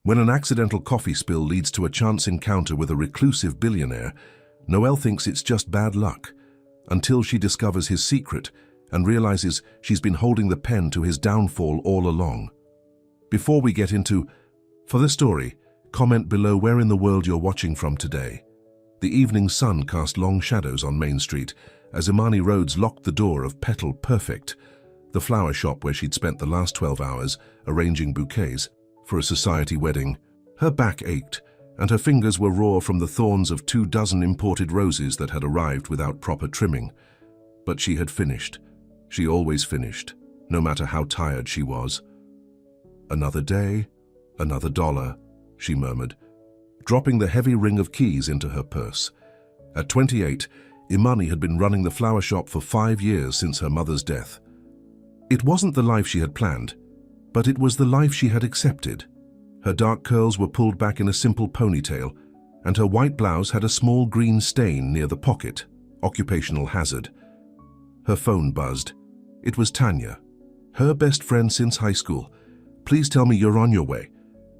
When an accidental coffee spill leads to a chance encounter with a reclusive billionaire, Noelle thinks it's just bad luck, until she discovers his secret and realizes she's been holding the pen to his downfall all along. Before we get into the story, comment below where in the world you're watching from today. The evening sun cast long shadows on Main Street as Imani Rhodes locked the door of Petal Perfect, the flower shop where she'd spent the last 12 hours arranging bouquets for a society wedding. Her back ached, and her fingers were raw from the thorns of 24 imported roses that had arrived without proper trimming. But she had finished. She always finished, no matter how tired she was. "Another day, another dollar," she murmured, dropping the heavy ring of keys into her purse. At 28, Imani had been running the flower shop for 5 years since her mother's death. It wasn't the life she had planned, but it was the life she had accepted. Her dark curls were pulled back in a simple ponytail, and her white blouse had a small green stain near the pocket, occupational hazard. Her phone buzzed. It was Tanya, her best friend since high school. "Please tell me you're on your way."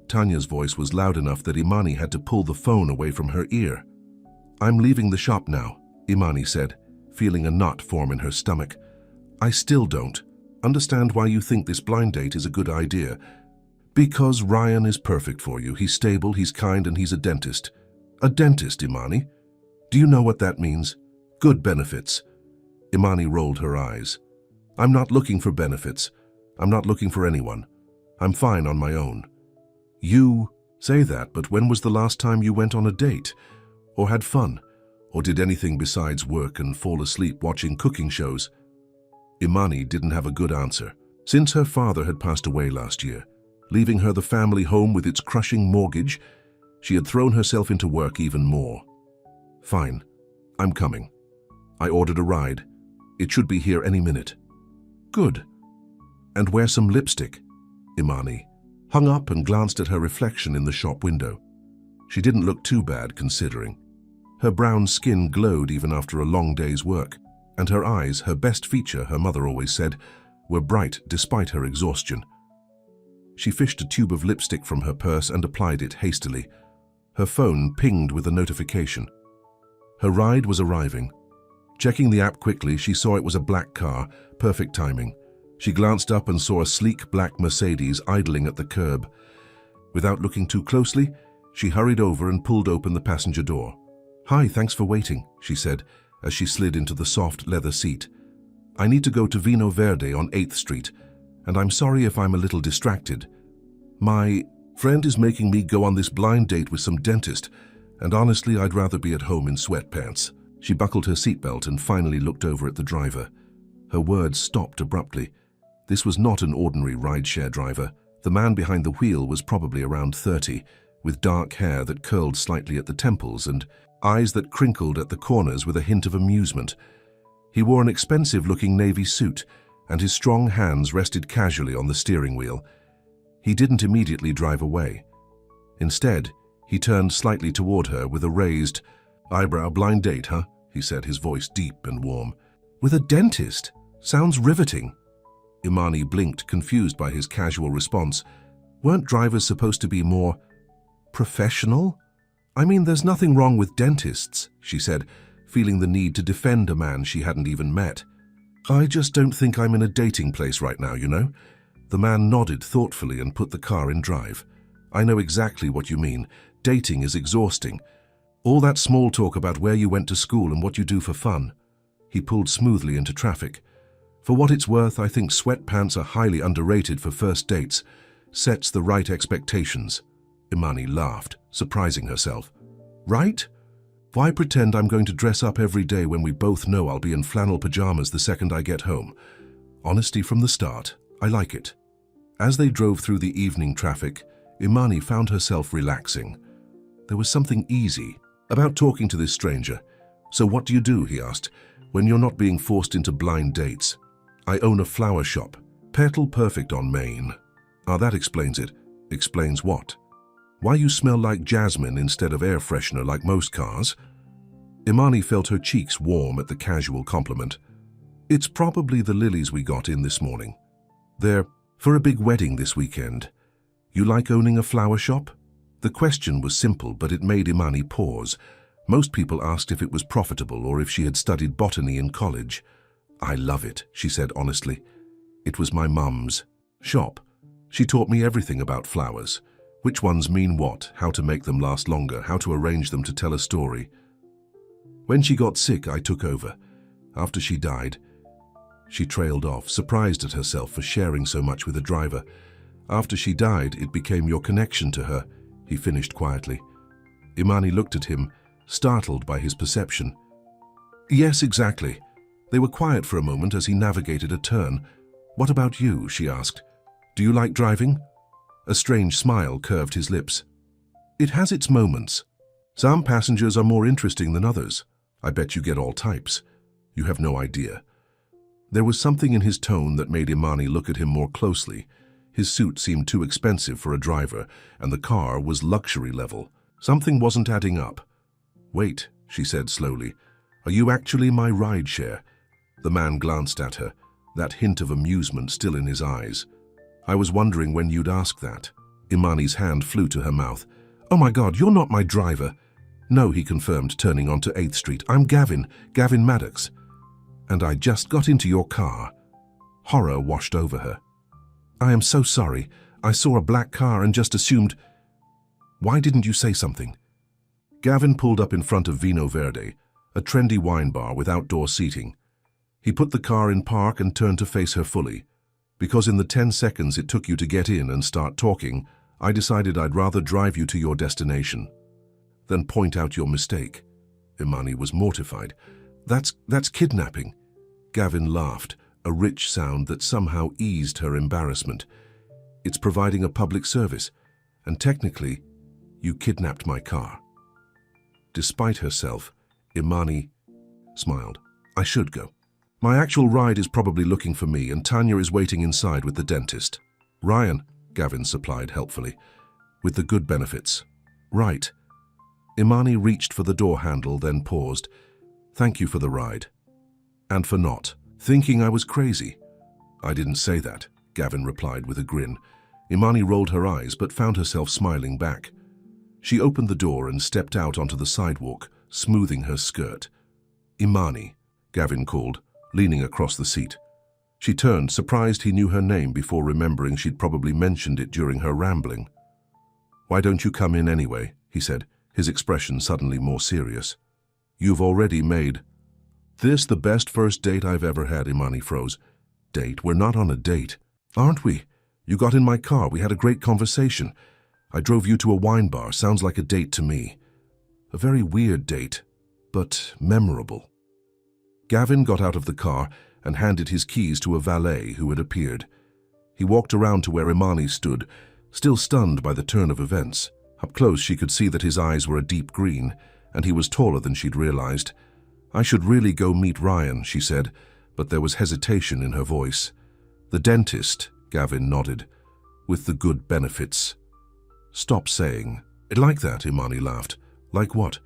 Tanya's voice was loud enough that Imani had to pull the phone away from her ear. "I'm leaving the shop now," Imani said, feeling a knot form in her stomach. "I still don't understand why you think this blind date is a good idea." "Because Ryan is perfect for you. He's stable, he's kind, and he's a dentist." "A dentist, Imani? Do you know what that means? Good benefits." Imani rolled her eyes. "I'm not looking for benefits. I'm not looking for anyone. I'm fine on my own." "You say that, but when was the last time you went on a date? Or had fun? Or did anything besides work and fall asleep watching cooking shows?" Imani didn't have a good answer. Since her father had passed away last year, leaving her the family home with its crushing mortgage, she had thrown herself into work even more. "Fine, I'm coming. I ordered a ride. It should be here any minute." "Good. And wear some lipstick." Imani hung up and glanced at her reflection in the shop window. She didn't look too bad, considering. Her brown skin glowed even after a long day's work, and her eyes, her best feature, her mother always said, were bright despite her exhaustion. She fished a tube of lipstick from her purse and applied it hastily. Her phone pinged with a notification. Her ride was arriving. Checking the app quickly, she saw it was a black car, perfect timing. She glanced up and saw a sleek black Mercedes idling at the curb. Without looking too closely, she hurried over and pulled open the passenger door. "Hi, thanks for waiting," she said as she slid into the soft leather seat. "I need to go to Vino Verde on 8th Street, and I'm sorry if I'm a little distracted. My friend is making me go on this blind date with some dentist, and honestly, I'd rather be at home in sweatpants." She buckled her seatbelt and finally looked over at the driver. Her words stopped abruptly. This was not an ordinary rideshare driver. The man behind the wheel was probably around 30, with dark hair that curled slightly at the temples and eyes that crinkled at the corners with a hint of amusement. He wore an expensive-looking navy suit, and his strong hands rested casually on the steering wheel. He didn't immediately drive away. Instead, he turned slightly toward her with a raised eyebrow. "Blind date, huh?" he said, his voice deep and warm. "With a dentist? Sounds riveting." Imani blinked, confused by his casual response. Weren't drivers supposed to be more professional? "I mean, there's nothing wrong with dentists," she said, feeling the need to defend a man she hadn't even met. "I just don't think I'm in a dating place right now, you know?" The man nodded thoughtfully and put the car in drive. "I know exactly what you mean. Dating is exhausting. All that small talk about where you went to school and what you do for fun." He pulled smoothly into traffic. "For what it's worth, I think sweatpants are highly underrated for first dates. Sets the right expectations." Imani laughed, surprising herself. "Right? Why pretend I'm going to dress up every day when we both know I'll be in flannel pajamas the second I get home? Honesty from the start. I like it." As they drove through the evening traffic, Imani found herself relaxing. There was something easy about talking to this stranger. "So what do you do," he asked, "when you're not being forced into blind dates?" "I own a flower shop. Petal Perfect on Main." "Ah, that explains it." "Explains what?" "Why you smell like jasmine instead of air freshener like most cars." Imani felt her cheeks warm at the casual compliment. "It's probably the lilies we got in this morning. They're for a big wedding this weekend. You like owning a flower shop? The question was simple, but it made Imani pause. Most people asked if it was profitable or if she had studied botany in college. I love it, she said honestly. It was my mum's shop. She taught me everything about flowers. Which ones mean what, how to make them last longer, how to arrange them to tell a story. When she got sick, I took over. After she died, she trailed off, surprised at herself for sharing so much with a driver. After she died, it became your connection to her, he finished quietly. Imani looked at him, startled by his perception. Yes, exactly. They were quiet for a moment as he navigated a turn. What about you? She asked. Do you like driving? A strange smile curved his lips. It has its moments. Some passengers are more interesting than others. I bet you get all types. You have no idea. There was something in his tone that made Imani look at him more closely. His suit seemed too expensive for a driver, and the car was luxury level. Something wasn't adding up. Wait, she said slowly. Are you actually my rideshare? The man glanced at her, that hint of amusement still in his eyes. I was wondering when you'd ask that. Imani's hand flew to her mouth. Oh my God, you're not my driver. No, he confirmed, turning onto 8th Street. I'm Gavin Maddox. And I just got into your car. Horror washed over her. I am so sorry. I saw a black car and just assumed... Why didn't you say something? Gavin pulled up in front of Vino Verde, a trendy wine bar with outdoor seating. He put the car in park and turned to face her fully. Because in the 10 seconds it took you to get in and start talking, I decided I'd rather drive you to your destination. Then point out your mistake. Imani was mortified. That's kidnapping. Gavin laughed, a rich sound that somehow eased her embarrassment. It's providing a public service, and technically, you kidnapped my car. Despite herself, Imani smiled. I should go. My actual ride is probably looking for me, and Tanya is waiting inside with the dentist. Ryan, Gavin supplied helpfully, with the good benefits. Right. Imani reached for the door handle, then paused. Thank you for the ride. And for not thinking I was crazy. I didn't say that, Gavin replied with a grin. Imani rolled her eyes but found herself smiling back. She opened the door and stepped out onto the sidewalk, smoothing her skirt. Imani, Gavin called, leaning across the seat. She turned, surprised he knew her name before remembering she'd probably mentioned it during her rambling. Why don't you come in anyway, he said, his expression suddenly more serious. You've already made this the best first date I've ever had, Imani froze. Date? We're not on a date. Aren't we? You got in my car, we had a great conversation. I drove you to a wine bar, sounds like a date to me. A very weird date, but memorable. Gavin got out of the car and handed his keys to a valet who had appeared. He walked around to where Imani stood, still stunned by the turn of events. Up close she could see that his eyes were a deep green, and he was taller than she'd realized. I should really go meet Ryan, she said, but there was hesitation in her voice. The dentist, Gavin nodded, with the good benefits. Stop saying it like that, Imani laughed. Like what?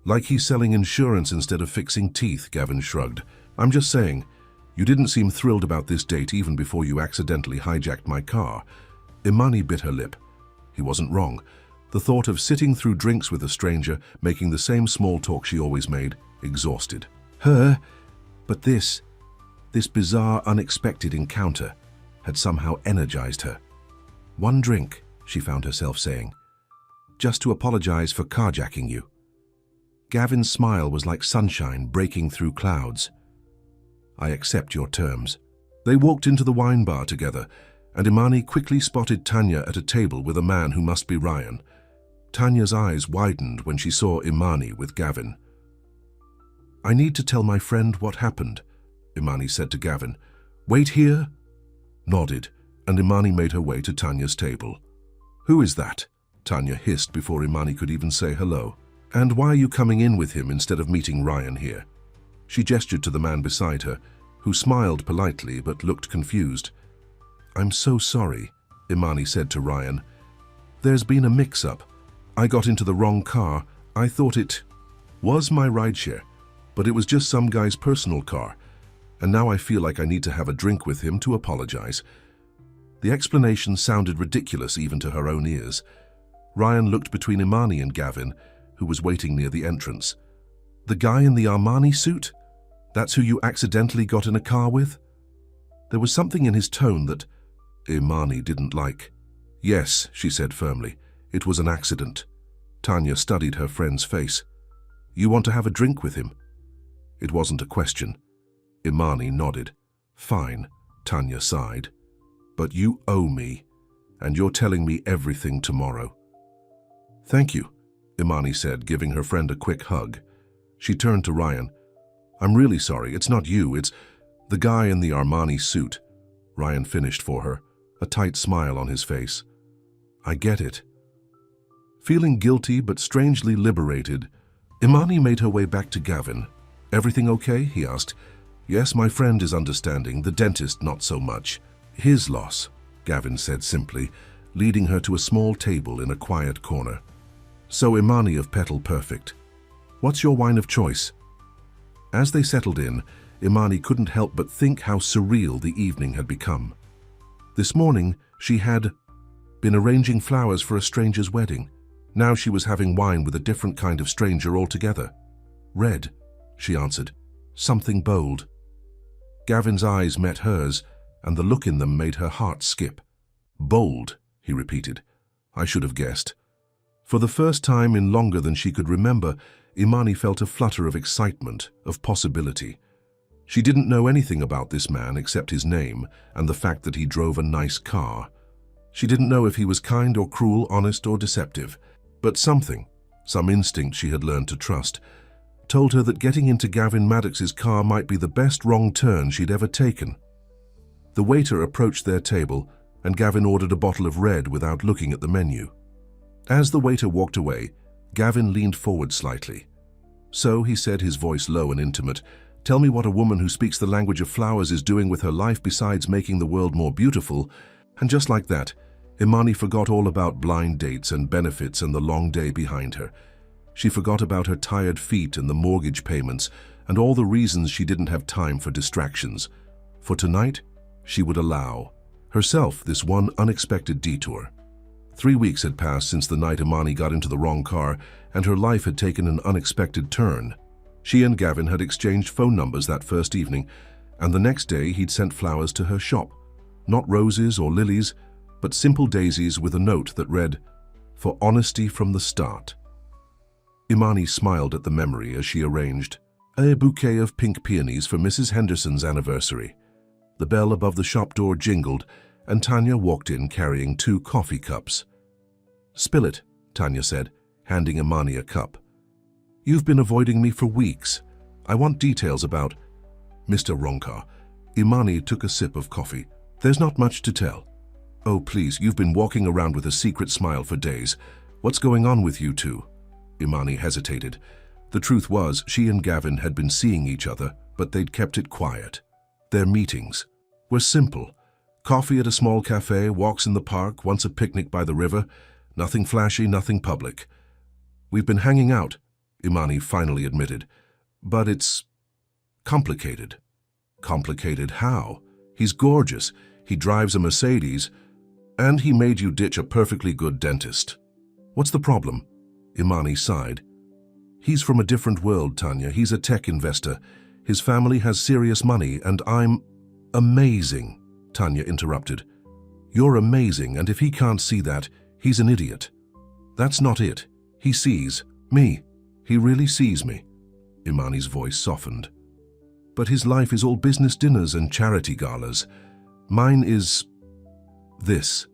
Like he's selling insurance instead of fixing teeth, Gavin shrugged. I'm just saying, you didn't seem thrilled about this date even before you accidentally hijacked my car. Imani bit her lip. He wasn't wrong. The thought of sitting through drinks with a stranger, making the same small talk she always made, exhausted her. But this bizarre, unexpected encounter had somehow energized her. One drink, she found herself saying, just to apologize for carjacking you. Gavin's smile was like sunshine breaking through clouds. I accept your terms. They walked into the wine bar together, and Imani quickly spotted Tanya at a table with a man who must be Ryan. Tanya's eyes widened when she saw Imani with Gavin. I need to tell my friend what happened, Imani said to Gavin. Wait here? Nodded, and Imani made her way to Tanya's table. Who is that? Tanya hissed before Imani could even say hello. And why are you coming in with him instead of meeting Ryan here? She gestured to the man beside her, who smiled politely but looked confused. I'm so sorry, Imani said to Ryan. There's been a mix-up. I got into the wrong car. I thought it was my rideshare, but it was just some guy's personal car. And now I feel like I need to have a drink with him to apologize. The explanation sounded ridiculous even to her own ears. Ryan looked between Imani and Gavin, who was waiting near the entrance. "The guy in the Armani suit? That's who you accidentally got in a car with?" There was something in his tone that Imani didn't like. "Yes," she said firmly. "It was an accident." Tanya studied her friend's face. "You want to have a drink with him?" It wasn't a question. Imani nodded. "Fine," Tanya sighed. "But you owe me, and you're telling me everything tomorrow." "Thank you," Imani said, giving her friend a quick hug. She turned to Ryan. "I'm really sorry. It's not you. It's the guy in the Armani suit." Ryan finished for her, a tight smile on his face. "I get it." Feeling guilty but strangely liberated, Imani made her way back to Gavin. "Everything okay?" he asked. "Yes, my friend is understanding. The dentist not so much. His loss," Gavin said simply, leading her to a small table in a quiet corner. "So Imani of Petal Perfect. What's your wine of choice?" As they settled in, Imani couldn't help but think how surreal the evening had become. This morning, she had been arranging flowers for a stranger's wedding. Now she was having wine with a different kind of stranger altogether. "Red," she answered. "Something bold." Gavin's eyes met hers, and the look in them made her heart skip. "Bold," he repeated. "I should have guessed." For the first time in longer than she could remember, Imani felt a flutter of excitement, of possibility. She didn't know anything about this man except his name and the fact that he drove a nice car. She didn't know if he was kind or cruel, honest or deceptive, but something, some instinct she had learned to trust, told her that getting into Gavin Maddox's car might be the best wrong turn she'd ever taken. The waiter approached their table, and Gavin ordered a bottle of red without looking at the menu. As the waiter walked away, Gavin leaned forward slightly. "So," he said, his voice low and intimate, "tell me what a woman who speaks the language of flowers is doing with her life besides making the world more beautiful." And just like that, Imani forgot all about blind dates and benefits and the long day behind her. She forgot about her tired feet and the mortgage payments and all the reasons she didn't have time for distractions. For tonight, she would allow herself this one unexpected detour. 3 weeks had passed since the night Imani got into the wrong car, and her life had taken an unexpected turn. She and Gavin had exchanged phone numbers that first evening, and the next day he'd sent flowers to her shop. Not roses or lilies, but simple daisies with a note that read, "For honesty from the start." Imani smiled at the memory as she arranged a bouquet of pink peonies for Mrs. Henderson's anniversary. The bell above the shop door jingled, and Tanya walked in carrying 2 coffee cups. "Spill it," Tanya said, handing Imani a cup. "You've been avoiding me for weeks. I want details about—" "Mr. Roncar." Imani took a sip of coffee. "There's not much to tell." "Oh, please, you've been walking around with a secret smile for days. What's going on with you two?" Imani hesitated. The truth was, she and Gavin had been seeing each other, but they'd kept it quiet. Their meetings were simple. Coffee at a small cafe, walks in the park, once a picnic by the river. Nothing flashy, nothing public. "We've been hanging out," Imani finally admitted. "But it's complicated." "Complicated how? He's gorgeous. He drives a Mercedes. And he made you ditch a perfectly good dentist." "What's the problem?" Imani sighed. "He's from a different world, Tanya. He's a tech investor. His family has serious money, and I'm—" "Amazing," Tanya interrupted. "You're amazing, and if he can't see that, he's an idiot." "That's not it. He sees me. He really sees me." Imani's voice softened. "But his life is all business dinners and charity galas. Mine is this."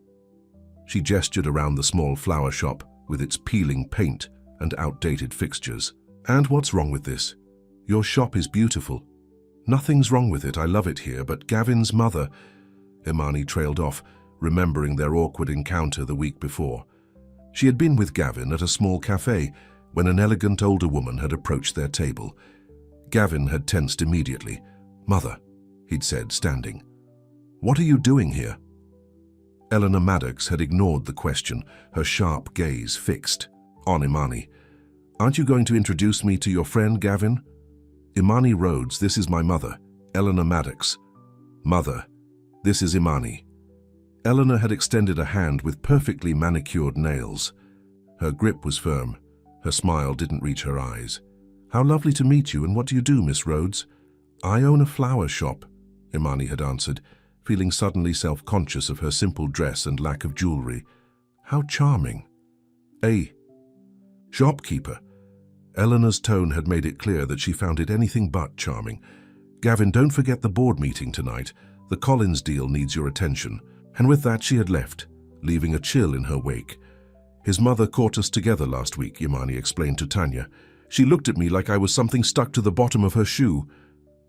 She gestured around the small flower shop with its peeling paint and outdated fixtures. "And what's wrong with this? Your shop is beautiful." "Nothing's wrong with it. I love it here, but Gavin's mother—" Imani trailed off, remembering their awkward encounter the week before. She had been with Gavin at a small cafe when an elegant older woman had approached their table. Gavin had tensed immediately. "Mother," he'd said, standing. "What are you doing here?" Eleanor Maddox had ignored the question, her sharp gaze fixed on Imani. "Aren't you going to introduce me to your friend, Gavin?" "Imani Rhodes, this is my mother, Eleanor Maddox." "Mother, this is Imani." Eleanor had extended a hand with perfectly manicured nails. Her grip was firm. Her smile didn't reach her eyes. "How lovely to meet you, and what do you do, Miss Rhodes?" "I own a flower shop," Imani had answered, feeling suddenly self-conscious of her simple dress and lack of jewelry. How charming. "A shopkeeper." Eleanor's tone had made it clear that she found it anything but charming. "Gavin, don't forget the board meeting tonight. The Collins deal needs your attention." And with that she had left, leaving a chill in her wake. "His mother caught us together last week," Imani explained to Tanya. "She looked at me like I was something stuck to the bottom of her shoe."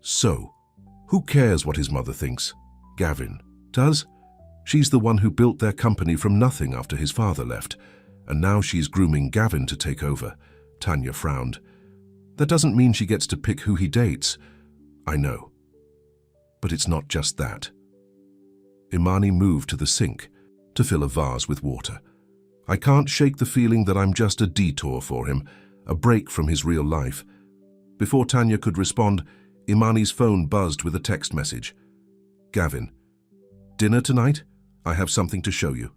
So, who cares what his mother thinks? Gavin does. She's the one who built their company from nothing after his father left, and now she's grooming Gavin to take over. Tanya frowned. "That doesn't mean she gets to pick who he dates." "I know. But it's not just that." Imani moved to the sink to fill a vase with water. "I can't shake the feeling that I'm just a detour for him, a break from his real life." Before Tanya could respond, Imani's phone buzzed with a text message. "Gavin, dinner tonight? I have something to show you."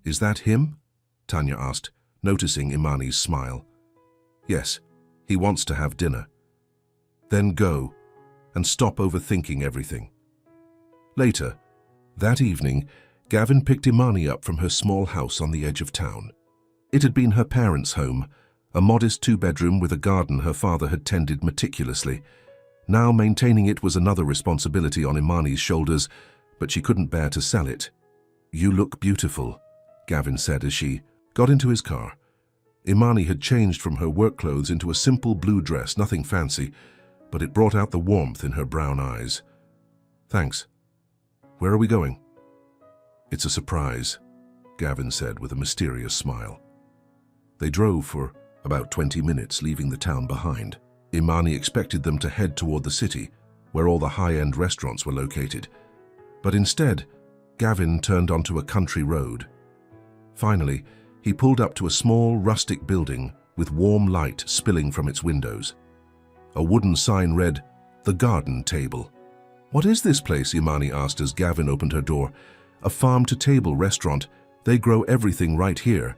"Is that him?" Tanya asked, noticing Imani's smile. "Yes, he wants to have dinner." "Then go, and stop overthinking everything." Later, that evening, Gavin picked Imani up from her small house on the edge of town. It had been her parents' home, a modest two-bedroom with a garden her father had tended meticulously. Now maintaining it was another responsibility on Imani's shoulders, but she couldn't bear to sell it. "You look beautiful," Gavin said as she got into his car. Imani had changed from her work clothes into a simple blue dress, nothing fancy, but it brought out the warmth in her brown eyes. "Thanks. Where are we going?" "It's a surprise," Gavin said with a mysterious smile. They drove for about 20 minutes, leaving the town behind. Imani expected them to head toward the city, where all the high-end restaurants were located. But instead, Gavin turned onto a country road. Finally, he pulled up to a small, rustic building with warm light spilling from its windows. A wooden sign read, "The Garden Table." "What is this place?" Imani asked as Gavin opened her door. "A farm-to-table restaurant. They grow everything right here."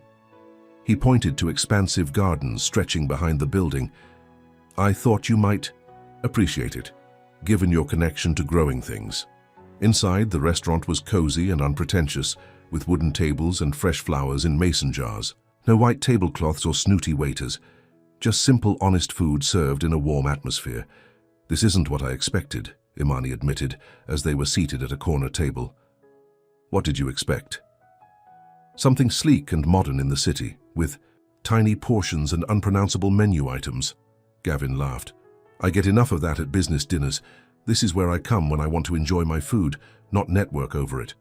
He pointed to expansive gardens stretching behind the building. "I thought you might appreciate it, given your connection to growing things." Inside, the restaurant was cozy and unpretentious, with wooden tables and fresh flowers in mason jars. No white tablecloths or snooty waiters, just simple, honest food served in a warm atmosphere. "This isn't what I expected," Imani admitted, as they were seated at a corner table. "What did you expect?" "Something sleek and modern in the city, with tiny portions and unpronounceable menu items." Gavin laughed. "I get enough of that at business dinners. This is where I come when I want to enjoy my food, not network over it."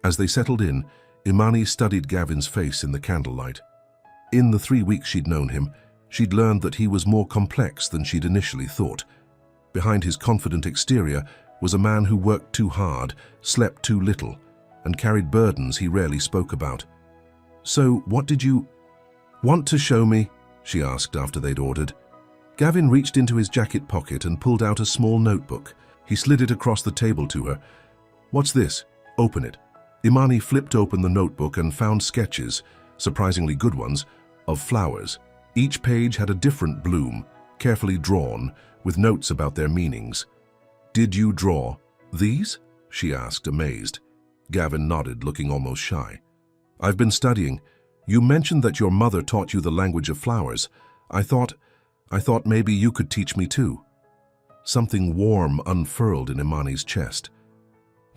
As they settled in, Imani studied Gavin's face in the candlelight. In the 3 weeks she'd known him, she'd learned that he was more complex than she'd initially thought. Behind his confident exterior was a man who worked too hard, slept too little, and carried burdens he rarely spoke about. "So, what did you want to show me?" she asked after they'd ordered. Gavin reached into his jacket pocket and pulled out a small notebook. He slid it across the table to her. "What's this? Open it." Imani flipped open the notebook and found sketches, surprisingly good ones, of flowers. Each page had a different bloom, carefully drawn, with notes about their meanings. "Did you draw these?" she asked, amazed. Gavin nodded, looking almost shy. "I've been studying. You mentioned that your mother taught you the language of flowers. I thought maybe you could teach me too." Something warm unfurled in Imani's chest.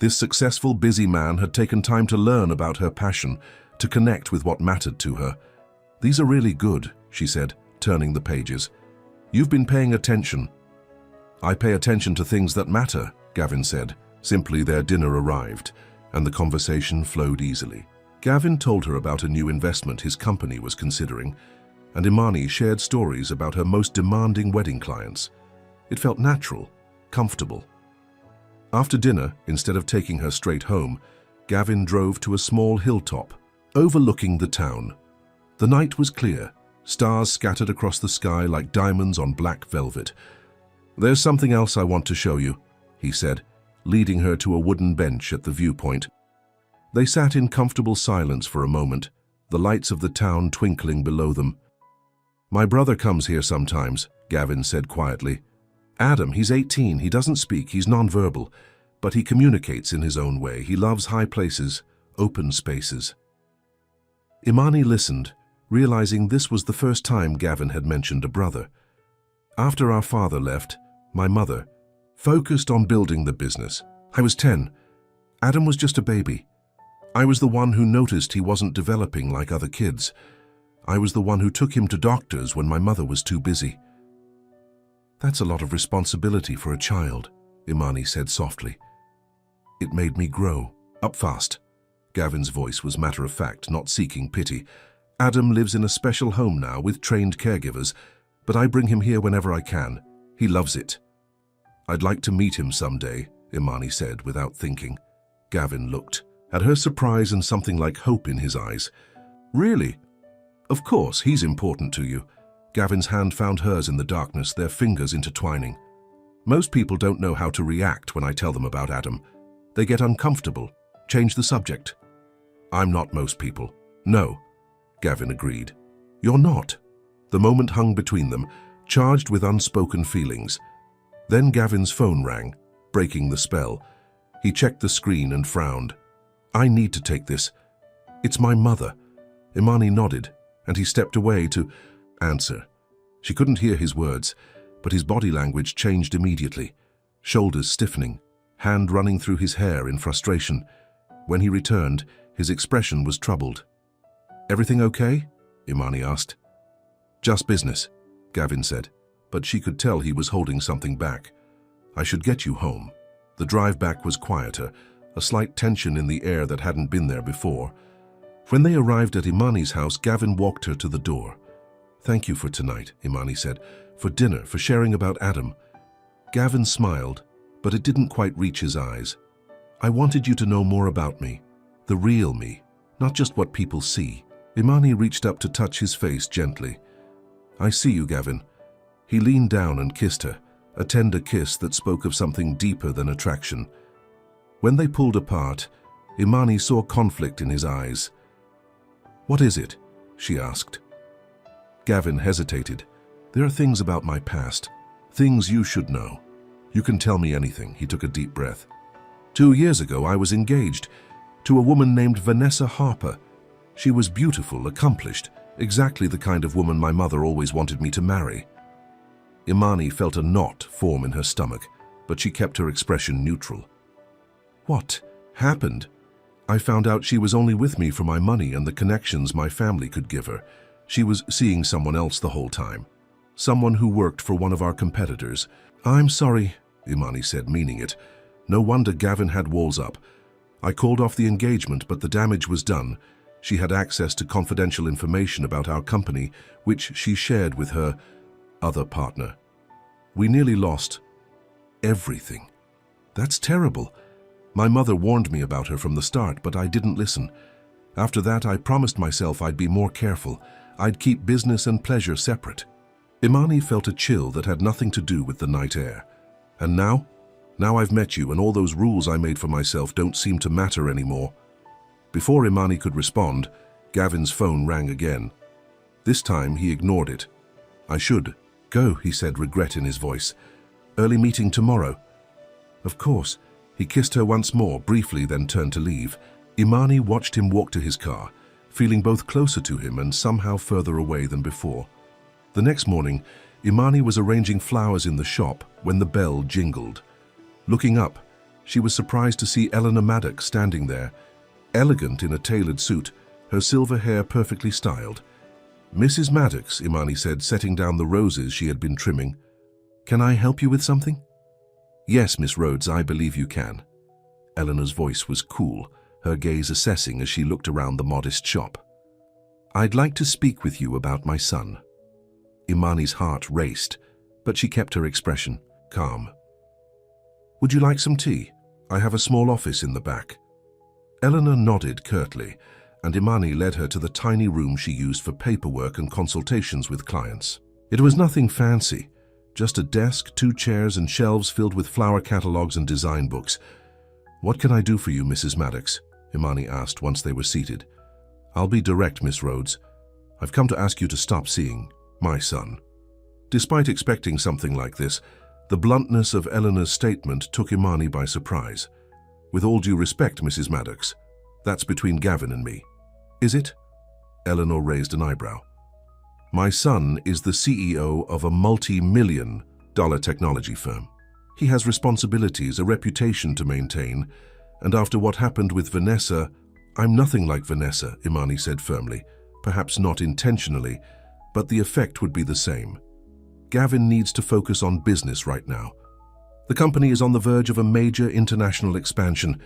This successful, busy man had taken time to learn about her passion, to connect with what mattered to her. "These are really good," she said, turning the pages. "You've been paying attention." "I pay attention to things that matter," Gavin said. Simply, their dinner arrived, and the conversation flowed easily. Gavin told her about a new investment his company was considering, and Imani shared stories about her most demanding wedding clients. It felt natural, comfortable. After dinner, instead of taking her straight home, Gavin drove to a small hilltop, overlooking the town. The night was clear, stars scattered across the sky like diamonds on black velvet. "There's something else I want to show you," he said, leading her to a wooden bench at the viewpoint. They sat in comfortable silence for a moment, the lights of the town twinkling below them. "My brother comes here sometimes," Gavin said quietly. "Adam, he's 18, he doesn't speak, he's nonverbal, but he communicates in his own way. He loves high places, open spaces." Imani listened, realizing this was the first time Gavin had mentioned a brother. "After our father left, my mother focused on building the business. I was 10. Adam was just a baby. I was the one who noticed he wasn't developing like other kids. I was the one who took him to doctors when my mother was too busy." "That's a lot of responsibility for a child," Imani said softly. "It made me grow up fast." Gavin's voice was matter-of-fact, not seeking pity. "Adam lives in a special home now with trained caregivers, but I bring him here whenever I can. He loves it." "I'd like to meet him someday," Imani said without thinking. Gavin looked at her, surprise and something like hope in his eyes. "Really? Of course, he's important to you." Gavin's hand found hers in the darkness, their fingers intertwining. "Most people don't know how to react when I tell them about Adam. They get uncomfortable, change the subject." "I'm not most people." "No," Gavin agreed. "You're not." The moment hung between them, charged with unspoken feelings. Then Gavin's phone rang, breaking the spell. He checked the screen and frowned. "I need to take this. It's my mother." Imani nodded, and he stepped away to answer. She couldn't hear his words, but his body language changed immediately, shoulders stiffening, hand running through his hair in frustration. When he returned, his expression was troubled. "Everything okay?" Imani asked. "Just business," Gavin said, but she could tell he was holding something back. "I should get you home." The drive back was quieter, a slight tension in the air that hadn't been there before. When they arrived at Imani's house, Gavin walked her to the door. "Thank you for tonight," Imani said, "for dinner, for sharing about Adam." Gavin smiled, but it didn't quite reach his eyes. "I wanted you to know more about me, the real me, not just what people see." Imani reached up to touch his face gently. "I see you, Gavin." He leaned down and kissed her, a tender kiss that spoke of something deeper than attraction. When they pulled apart, Imani saw conflict in his eyes. "What is it?" she asked. Gavin hesitated. "There are things about my past, things you should know." "You can tell me anything," he took a deep breath. 2 years ago, I was engaged to a woman named Vanessa Harper. She was beautiful, accomplished, exactly the kind of woman my mother always wanted me to marry." Imani felt a knot form in her stomach, but she kept her expression neutral. "What happened?" "I found out she was only with me for my money and the connections my family could give her. She was seeing someone else the whole time. Someone who worked for one of our competitors." "I'm sorry," Imani said, meaning it. No wonder Gavin had walls up. "I called off the engagement, but the damage was done. She had access to confidential information about our company, which she shared with her other partner. We nearly lost everything." "That's terrible." "My mother warned me about her from the start, but I didn't listen. After that, I promised myself I'd be more careful. I'd keep business and pleasure separate." Imani felt a chill that had nothing to do with the night air. "And now? Now I've met you, and all those rules I made for myself don't seem to matter anymore." Before Imani could respond, Gavin's phone rang again. This time he ignored it. "I should go," he said, regret in his voice. "Early meeting tomorrow." "Of course." He kissed her once more, briefly, then turned to leave. Imani watched him walk to his car, feeling both closer to him and somehow further away than before. The next morning, Imani was arranging flowers in the shop when the bell jingled. Looking up, she was surprised to see Eleanor Maddox standing there, elegant in a tailored suit, her silver hair perfectly styled. "Mrs. Maddox," Imani said, setting down the roses she had been trimming. "Can I help you with something?" "Yes, Miss Rhodes, I believe you can." Eleanor's voice was cool, her gaze assessing as she looked around the modest shop. "I'd like to speak with you about my son." Imani's heart raced, but she kept her expression calm. "Would you like some tea? I have a small office in the back." Eleanor nodded curtly, and Imani led her to the tiny room she used for paperwork and consultations with clients. It was nothing fancy, just a desk, 2 chairs, and shelves filled with flower catalogs and design books. "What can I do for you, Mrs. Maddox?" Imani asked once they were seated. "I'll be direct, Miss Rhodes. I've come to ask you to stop seeing my son." Despite expecting something like this, the bluntness of Eleanor's statement took Imani by surprise. "With all due respect, Mrs. Maddox, that's between Gavin and me." "Is it?" Eleanor raised an eyebrow. "My son is the CEO of a multi-million-dollar technology firm. He has responsibilities, a reputation to maintain, and after what happened with Vanessa—" "I'm nothing like Vanessa," Imani said firmly. "Perhaps not intentionally, but the effect would be the same. Gavin needs to focus on business right now. The company is on the verge of a major international expansion.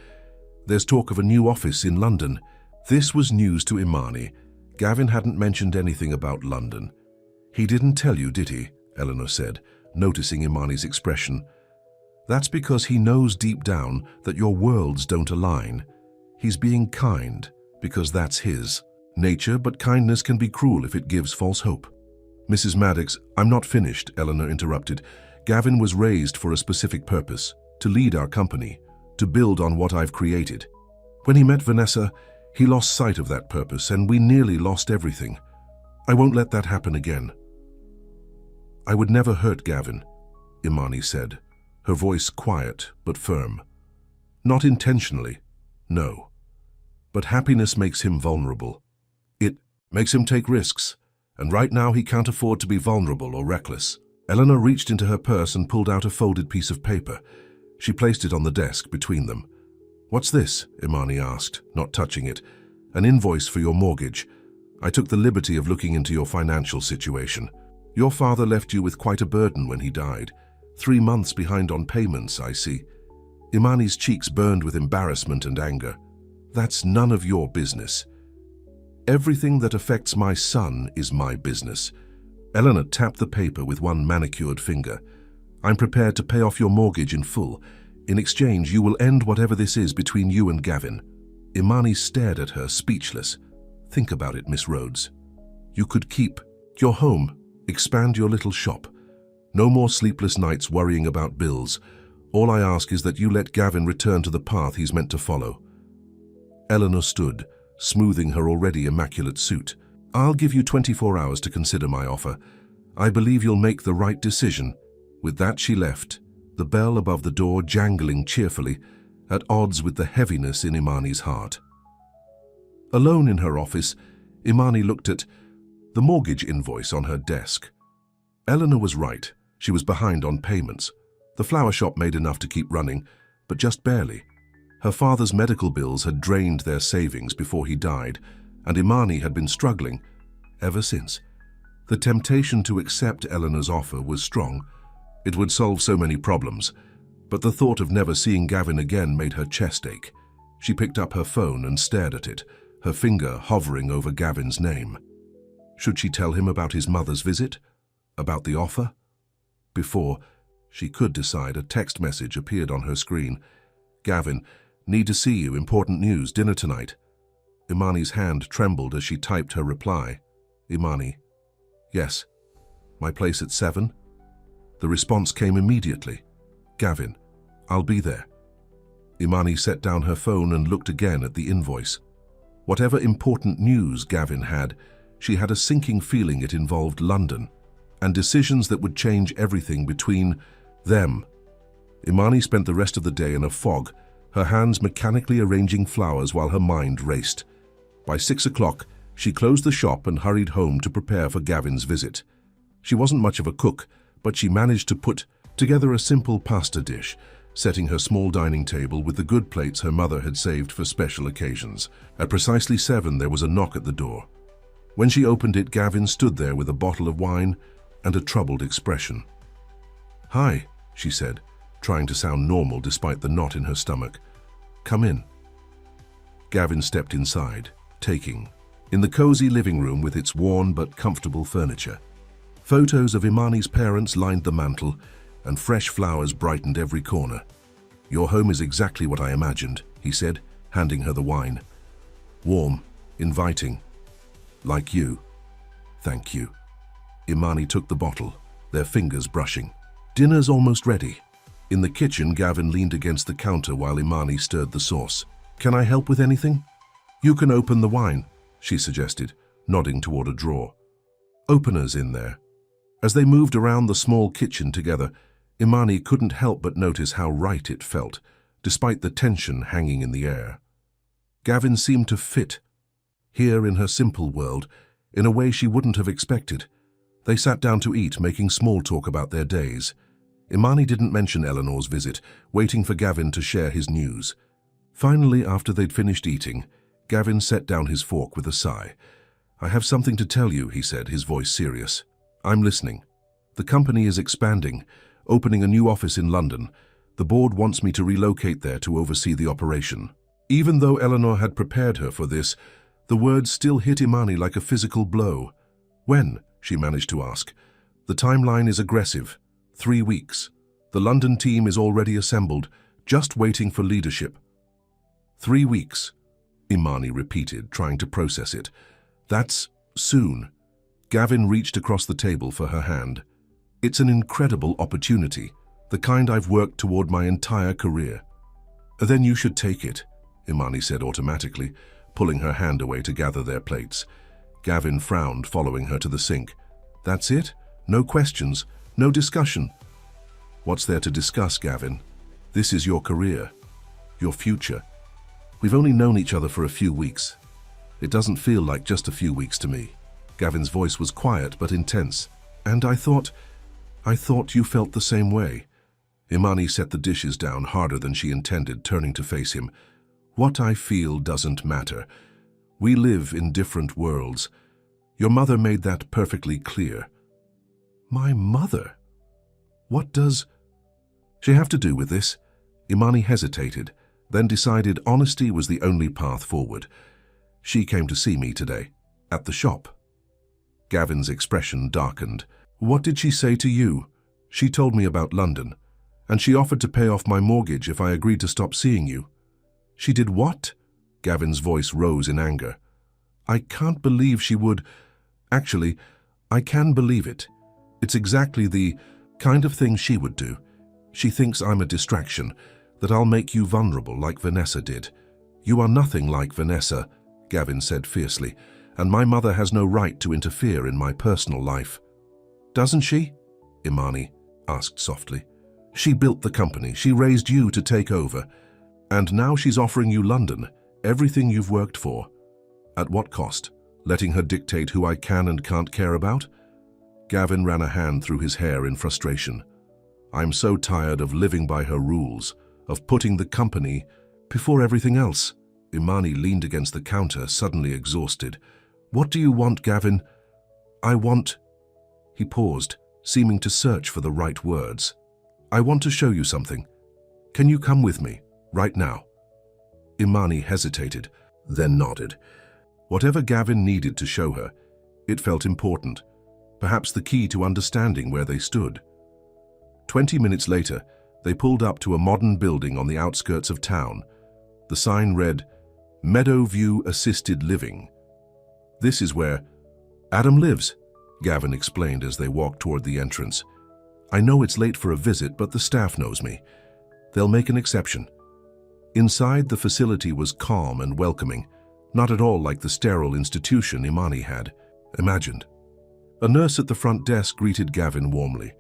There's talk of a new office in London." This was news to Imani. Gavin hadn't mentioned anything about London. "He didn't tell you, did he?" Eleanor said, noticing Imani's expression. "That's because he knows deep down that your worlds don't align. He's being kind, because that's his nature, but kindness can be cruel if it gives false hope." "Mrs. Maddox, I'm not finished," Eleanor interrupted. "Gavin was raised for a specific purpose, to lead our company, to build on what I've created. When he met Vanessa, he lost sight of that purpose, and we nearly lost everything. I won't let that happen again." "I would never hurt Gavin," Imani said, her voice quiet but firm. "Not intentionally, no. But happiness makes him vulnerable. It makes him take risks, and right now he can't afford to be vulnerable or reckless." Eleanor reached into her purse and pulled out a folded piece of paper. She placed it on the desk between them. "What's this?" Imani asked, not touching it. "An invoice for your mortgage. I took the liberty of looking into your financial situation. Your father left you with quite a burden when he died. 3 months behind on payments, I see." Imani's cheeks burned with embarrassment and anger. "That's none of your business. Everything that affects my son is my business." Eleanor tapped the paper with one manicured finger. "I'm prepared to pay off your mortgage in full. In exchange, you will end whatever this is between you and Gavin." Imani stared at her, speechless. "Think about it, Miss Rhodes. You could keep your home, expand your little shop. No more sleepless nights worrying about bills. All I ask is that you let Gavin return to the path he's meant to follow." Eleanor stood, smoothing her already immaculate suit. "I'll give you 24 hours to consider my offer. I believe you'll make the right decision." With that she left, the bell above the door jangling cheerfully, at odds with the heaviness in Imani's heart. Alone in her office, Imani looked at the mortgage invoice on her desk. Eleanor was right. She was behind on payments. The flower shop made enough to keep running, but just barely. Her father's medical bills had drained their savings before he died, and Imani had been struggling ever since. The temptation to accept Eleanor's offer was strong. It would solve so many problems, but the thought of never seeing Gavin again made her chest ache. She picked up her phone and stared at it, her finger hovering over Gavin's name. Should she tell him about his mother's visit? About the offer? Before she could decide, a text message appeared on her screen. "Gavin, need to see you, important news, dinner tonight." Imani's hand trembled as she typed her reply. "Imani, yes. My place at 7? The response came immediately. "Gavin, I'll be there." Imani set down her phone and looked again at the invoice. Whatever important news Gavin had, she had a sinking feeling it involved London, and decisions that would change everything between them. Imani spent the rest of the day in a fog, her hands mechanically arranging flowers while her mind raced. By 6 o'clock, she closed the shop and hurried home to prepare for Gavin's visit. She wasn't much of a cook, but she managed to put together a simple pasta dish, setting her small dining table with the good plates her mother had saved for special occasions. At precisely 7, there was a knock at the door. When she opened it, Gavin stood there with a bottle of wine and a troubled expression. "Hi," she said, trying to sound normal despite the knot in her stomach. "Come in." Gavin stepped inside, taking in the cozy living room with its worn but comfortable furniture. Photos of Imani's parents lined the mantel, and fresh flowers brightened every corner. "Your home is exactly what I imagined," he said, handing her the wine. "Warm, inviting. Like you. Thank you." Imani took the bottle, their fingers brushing. "Dinner's almost ready." In the kitchen, Gavin leaned against the counter while Imani stirred the sauce. Can I help with anything? You can open the wine, she suggested, nodding toward a drawer. Openers in there. As they moved around the small kitchen together, Imani couldn't help but notice how right it felt, despite the tension hanging in the air. Gavin seemed to fit here in her simple world in a way she wouldn't have expected. They sat down to eat, making small talk about their days. Imani didn't mention Eleanor's visit, waiting for Gavin to share his news. Finally, after they'd finished eating, Gavin set down his fork with a sigh. I have something to tell you, he said, his voice serious. I'm listening. The company is expanding, opening a new office in London. The board wants me to relocate there to oversee the operation. Even though Eleanor had prepared her for this, the words still hit Imani like a physical blow. When? She managed to ask. The timeline is aggressive. 3 weeks. The London team is already assembled, just waiting for leadership. 3 weeks, Imani repeated, trying to process it. That's soon. Gavin reached across the table for her hand. It's an incredible opportunity, the kind I've worked toward my entire career. Then you should take it, Imani said automatically, pulling her hand away to gather their plates. Gavin frowned, following her to the sink. That's it? No questions? No discussion? What's there to discuss, Gavin? This is your career, your future. We've only known each other for a few weeks. It doesn't feel like just a few weeks to me. Gavin's voice was quiet but intense. And I thought you felt the same way. Imani set the dishes down harder than she intended, turning to face him. What I feel doesn't matter. We live in different worlds. Your mother made that perfectly clear. My mother? What does she have to do with this? Imani hesitated, then decided honesty was the only path forward. She came to see me today, at the shop. Gavin's expression darkened. What did she say to you? She told me about London, and she offered to pay off my mortgage if I agreed to stop seeing you. She did what? Gavin's voice rose in anger. I can't believe she would. Actually, I can believe it. It's exactly the kind of thing she would do. She thinks I'm a distraction, that I'll make you vulnerable like Vanessa did. You are nothing like Vanessa, Gavin said fiercely, and my mother has no right to interfere in my personal life. Doesn't she? Imani asked softly. She built the company, she raised you to take over, and now she's offering you London, everything you've worked for. At what cost? Letting her dictate who I can and can't care about? Gavin ran a hand through his hair in frustration. I'm so tired of living by her rules, of putting the company before everything else. Imani leaned against the counter, suddenly exhausted. What do you want, Gavin? I want... He paused, seeming to search for the right words. I want to show you something. Can you come with me, right now? Imani hesitated, then nodded. Whatever Gavin needed to show her, it felt important, perhaps the key to understanding where they stood. 20 minutes later, they pulled up to a modern building on the outskirts of town. The sign read, Meadowview Assisted Living. This is where Adam lives, Gavin explained as they walked toward the entrance. I know it's late for a visit, but the staff knows me. They'll make an exception. Inside, the facility was calm and welcoming, not at all like the sterile institution Imani had imagined. A nurse at the front desk greeted Gavin warmly.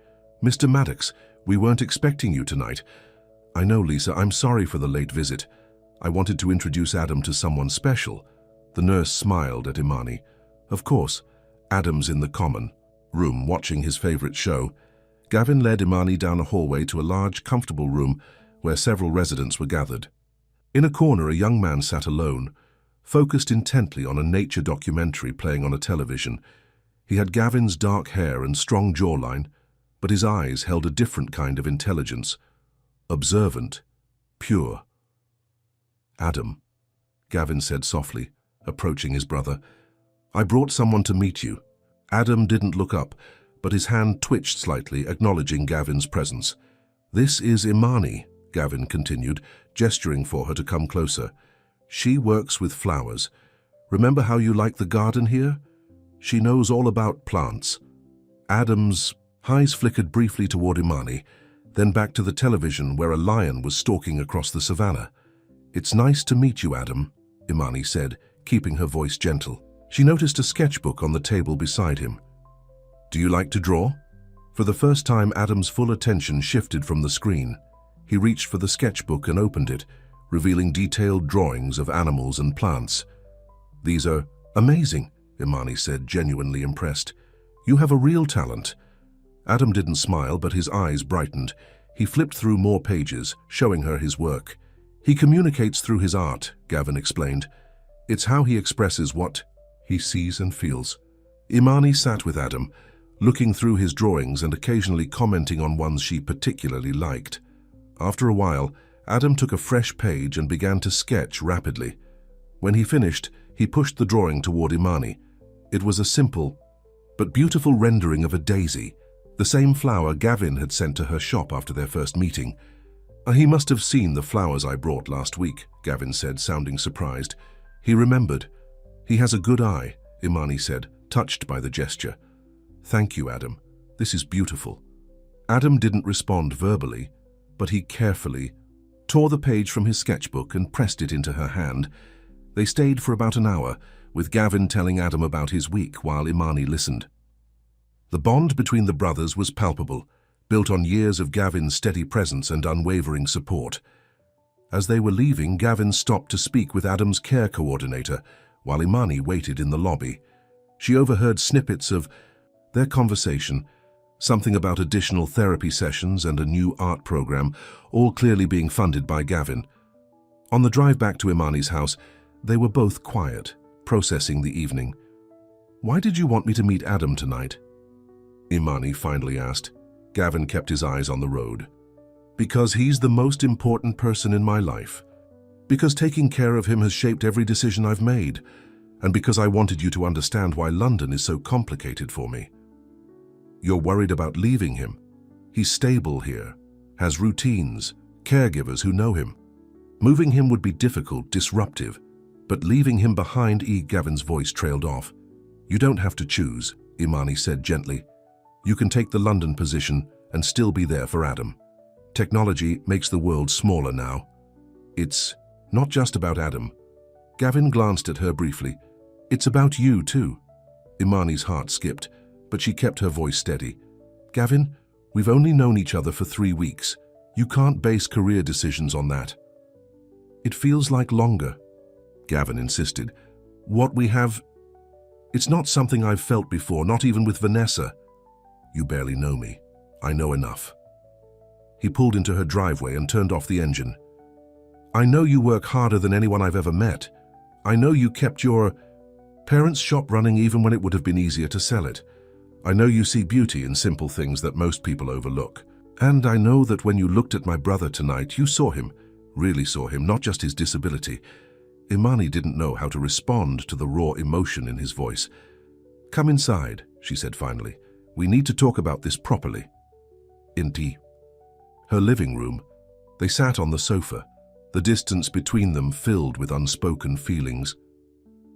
Mr. Maddox, we weren't expecting you tonight. I know, Lisa, I'm sorry for the late visit. I wanted to introduce Adam to someone special. The nurse smiled at Imani. Of course, Adam's in the common room watching his favorite show. Gavin led Imani down a hallway to a large, comfortable room where several residents were gathered. In a corner, a young man sat alone, focused intently on a nature documentary playing on a television. He had Gavin's dark hair and strong jawline, but his eyes held a different kind of intelligence. Observant, pure. Adam, Gavin said softly, approaching his brother. I brought someone to meet you. Adam didn't look up, but his hand twitched slightly, acknowledging Gavin's presence. This is Imani, Gavin continued, gesturing for her to come closer. She works with flowers. Remember how you like the garden here? She knows all about plants. Adam's eyes flickered briefly toward Imani, then back to the television where a lion was stalking across the savannah. "It's nice to meet you, Adam," Imani said, keeping her voice gentle. She noticed a sketchbook on the table beside him. "Do you like to draw?" For the first time, Adam's full attention shifted from the screen. He reached for the sketchbook and opened it, revealing detailed drawings of animals and plants. "These are amazing," Imani said, genuinely impressed. "You have a real talent." Adam didn't smile, but his eyes brightened. He flipped through more pages, showing her his work. "He communicates through his art," Gavin explained. "It's how he expresses what he sees and feels." Imani sat with Adam, looking through his drawings and occasionally commenting on ones she particularly liked. After a while, Adam took a fresh page and began to sketch rapidly. When he finished, he pushed the drawing toward Imani. It was a simple but beautiful rendering of a daisy, the same flower Gavin had sent to her shop after their first meeting. "He must have seen the flowers I brought last week," Gavin said, sounding surprised. He remembered. "He has a good eye," Imani said, touched by the gesture. "Thank you, Adam. This is beautiful." Adam didn't respond verbally, but he carefully tore the page from his sketchbook and pressed it into her hand. They stayed for about an hour, with Gavin telling Adam about his week while Imani listened. The bond between the brothers was palpable, built on years of Gavin's steady presence and unwavering support. As they were leaving, Gavin stopped to speak with Adam's care coordinator, while Imani waited in the lobby. She overheard snippets of their conversation, something about additional therapy sessions and a new art program, all clearly being funded by Gavin. On the drive back to Imani's house, they were both quiet, processing the evening. "Why did you want me to meet Adam tonight?" Imani finally asked. Gavin kept his eyes on the road. "Because he's the most important person in my life. Because taking care of him has shaped every decision I've made. And because I wanted you to understand why London is so complicated for me." "You're worried about leaving him. He's stable here, has routines, caregivers who know him. Moving him would be difficult, disruptive. But leaving him behind," Gavin's voice trailed off. "You don't have to choose," Imani said gently. "You can take the London position and still be there for Adam. Technology makes the world smaller now. It's not just about Adam." Gavin glanced at her briefly. "It's about you too." Imani's heart skipped, but she kept her voice steady. "Gavin, we've only known each other for 3 weeks. You can't base career decisions on that." "It feels like longer," Gavin insisted. "What we have, it's not something I've felt before, not even with Vanessa." "You barely know me. I know enough." He pulled into her driveway and turned off the engine. "I know you work harder than anyone I've ever met. I know you kept your parents' shop running even when it would have been easier to sell it. I know you see beauty in simple things that most people overlook. And I know that when you looked at my brother tonight, you saw him, really saw him, not just his disability." Imani didn't know how to respond to the raw emotion in his voice. "Come inside," she said finally. "We need to talk about this properly." Into her living room, they sat on the sofa, the distance between them filled with unspoken feelings.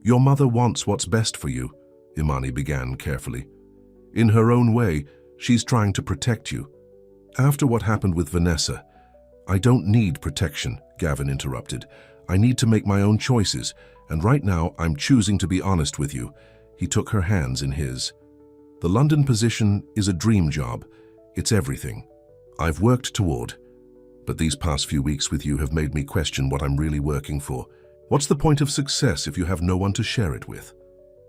"Your mother wants what's best for you," Imani began carefully. "In her own way, she's trying to protect you. After what happened with Vanessa—" "I don't need protection," Gavin interrupted. "I need to make my own choices, and right now I'm choosing to be honest with you." He took her hands in his. "The London position is a dream job. It's everything I've worked toward. But these past few weeks with you have made me question what I'm really working for. What's the point of success if you have no one to share it with?"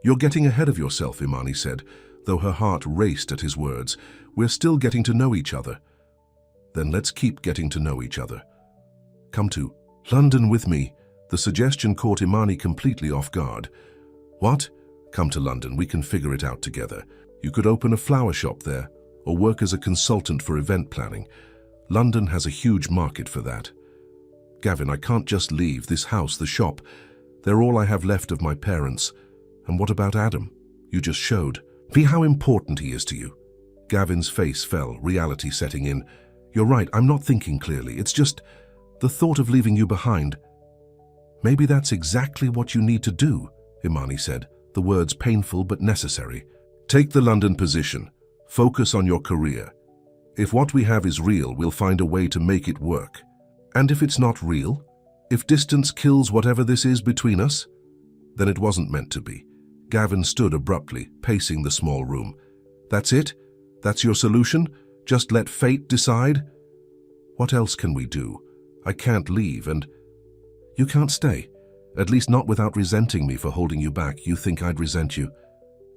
"You're getting ahead of yourself," Imani said, though her heart raced at his words. "We're still getting to know each other." "Then let's keep getting to know each other. Come to London with me." The suggestion caught Imani completely off guard. "What?" "Come to London, we can figure it out together. You could open a flower shop there, or work as a consultant for event planning. London has a huge market for that." "Gavin, I can't just leave this house, the shop. They're all I have left of my parents. And what about Adam? You just showed me how important he is to you." Gavin's face fell, reality setting in. "You're right, I'm not thinking clearly. It's just the thought of leaving you behind." "Maybe that's exactly what you need to do," Imani said, the words painful but necessary. "Take the London position. Focus on your career. If what we have is real, we'll find a way to make it work. And if it's not real, If distance kills whatever this is between us, then it wasn't meant to be. Gavin stood abruptly, pacing the small room. That's it? That's your solution? Just let fate decide? What else can we do? I can't leave and... You can't stay. At least not without resenting me for holding you back. You think I'd resent you?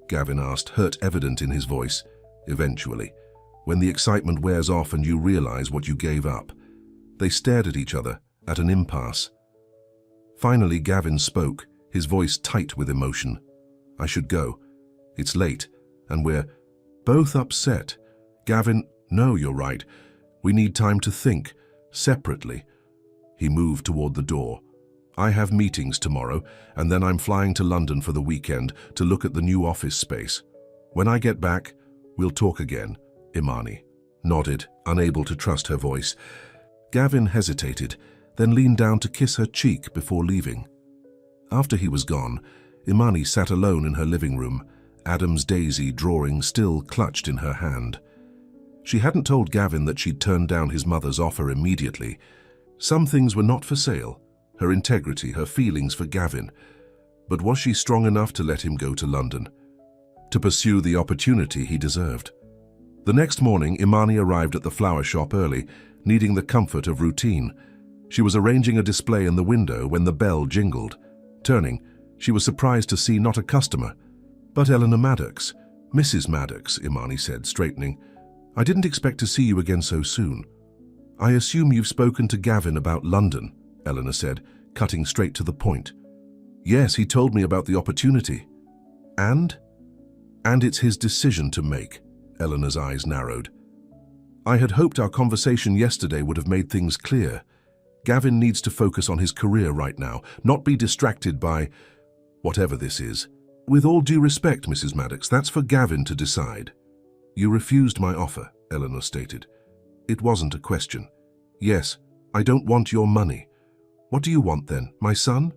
Gavin asked, hurt evident in his voice. Eventually, when the excitement wears off and you realize what you gave up. They stared at each other, at an impasse. Finally, Gavin spoke, his voice tight with emotion. I should go. It's late, and we're both upset. Gavin, no, you're right. We need time to think, separately. He moved toward the door. I have meetings tomorrow, and then I'm flying to London for the weekend to look at the new office space. When I get back, we'll talk again. Imani nodded, unable to trust her voice. Gavin hesitated, then leaned down to kiss her cheek before leaving. After he was gone, Imani sat alone in her living room, Adam's daisy drawing still clutched in her hand. She hadn't told Gavin that she'd turned down his mother's offer immediately. Some things were not for sale, her integrity, her feelings for Gavin. But was she strong enough to let him go to London, to pursue the opportunity he deserved? The next morning, Imani arrived at the flower shop early, needing the comfort of routine. She was arranging a display in the window when the bell jingled. Turning, she was surprised to see not a customer, but Eleanor Maddox. Mrs. Maddox, Imani said, straightening. I didn't expect to see you again so soon. I assume you've spoken to Gavin about London, Eleanor said, cutting straight to the point. Yes, he told me about the opportunity. And? And it's his decision to make. Eleanor's eyes narrowed. I had hoped our conversation yesterday would have made things clear. Gavin needs to focus on his career right now, not be distracted by whatever this is. With all due respect, Mrs. Maddox, that's for Gavin to decide. You refused my offer, Eleanor stated. It wasn't a question. Yes, I don't want your money. What do you want then, my son?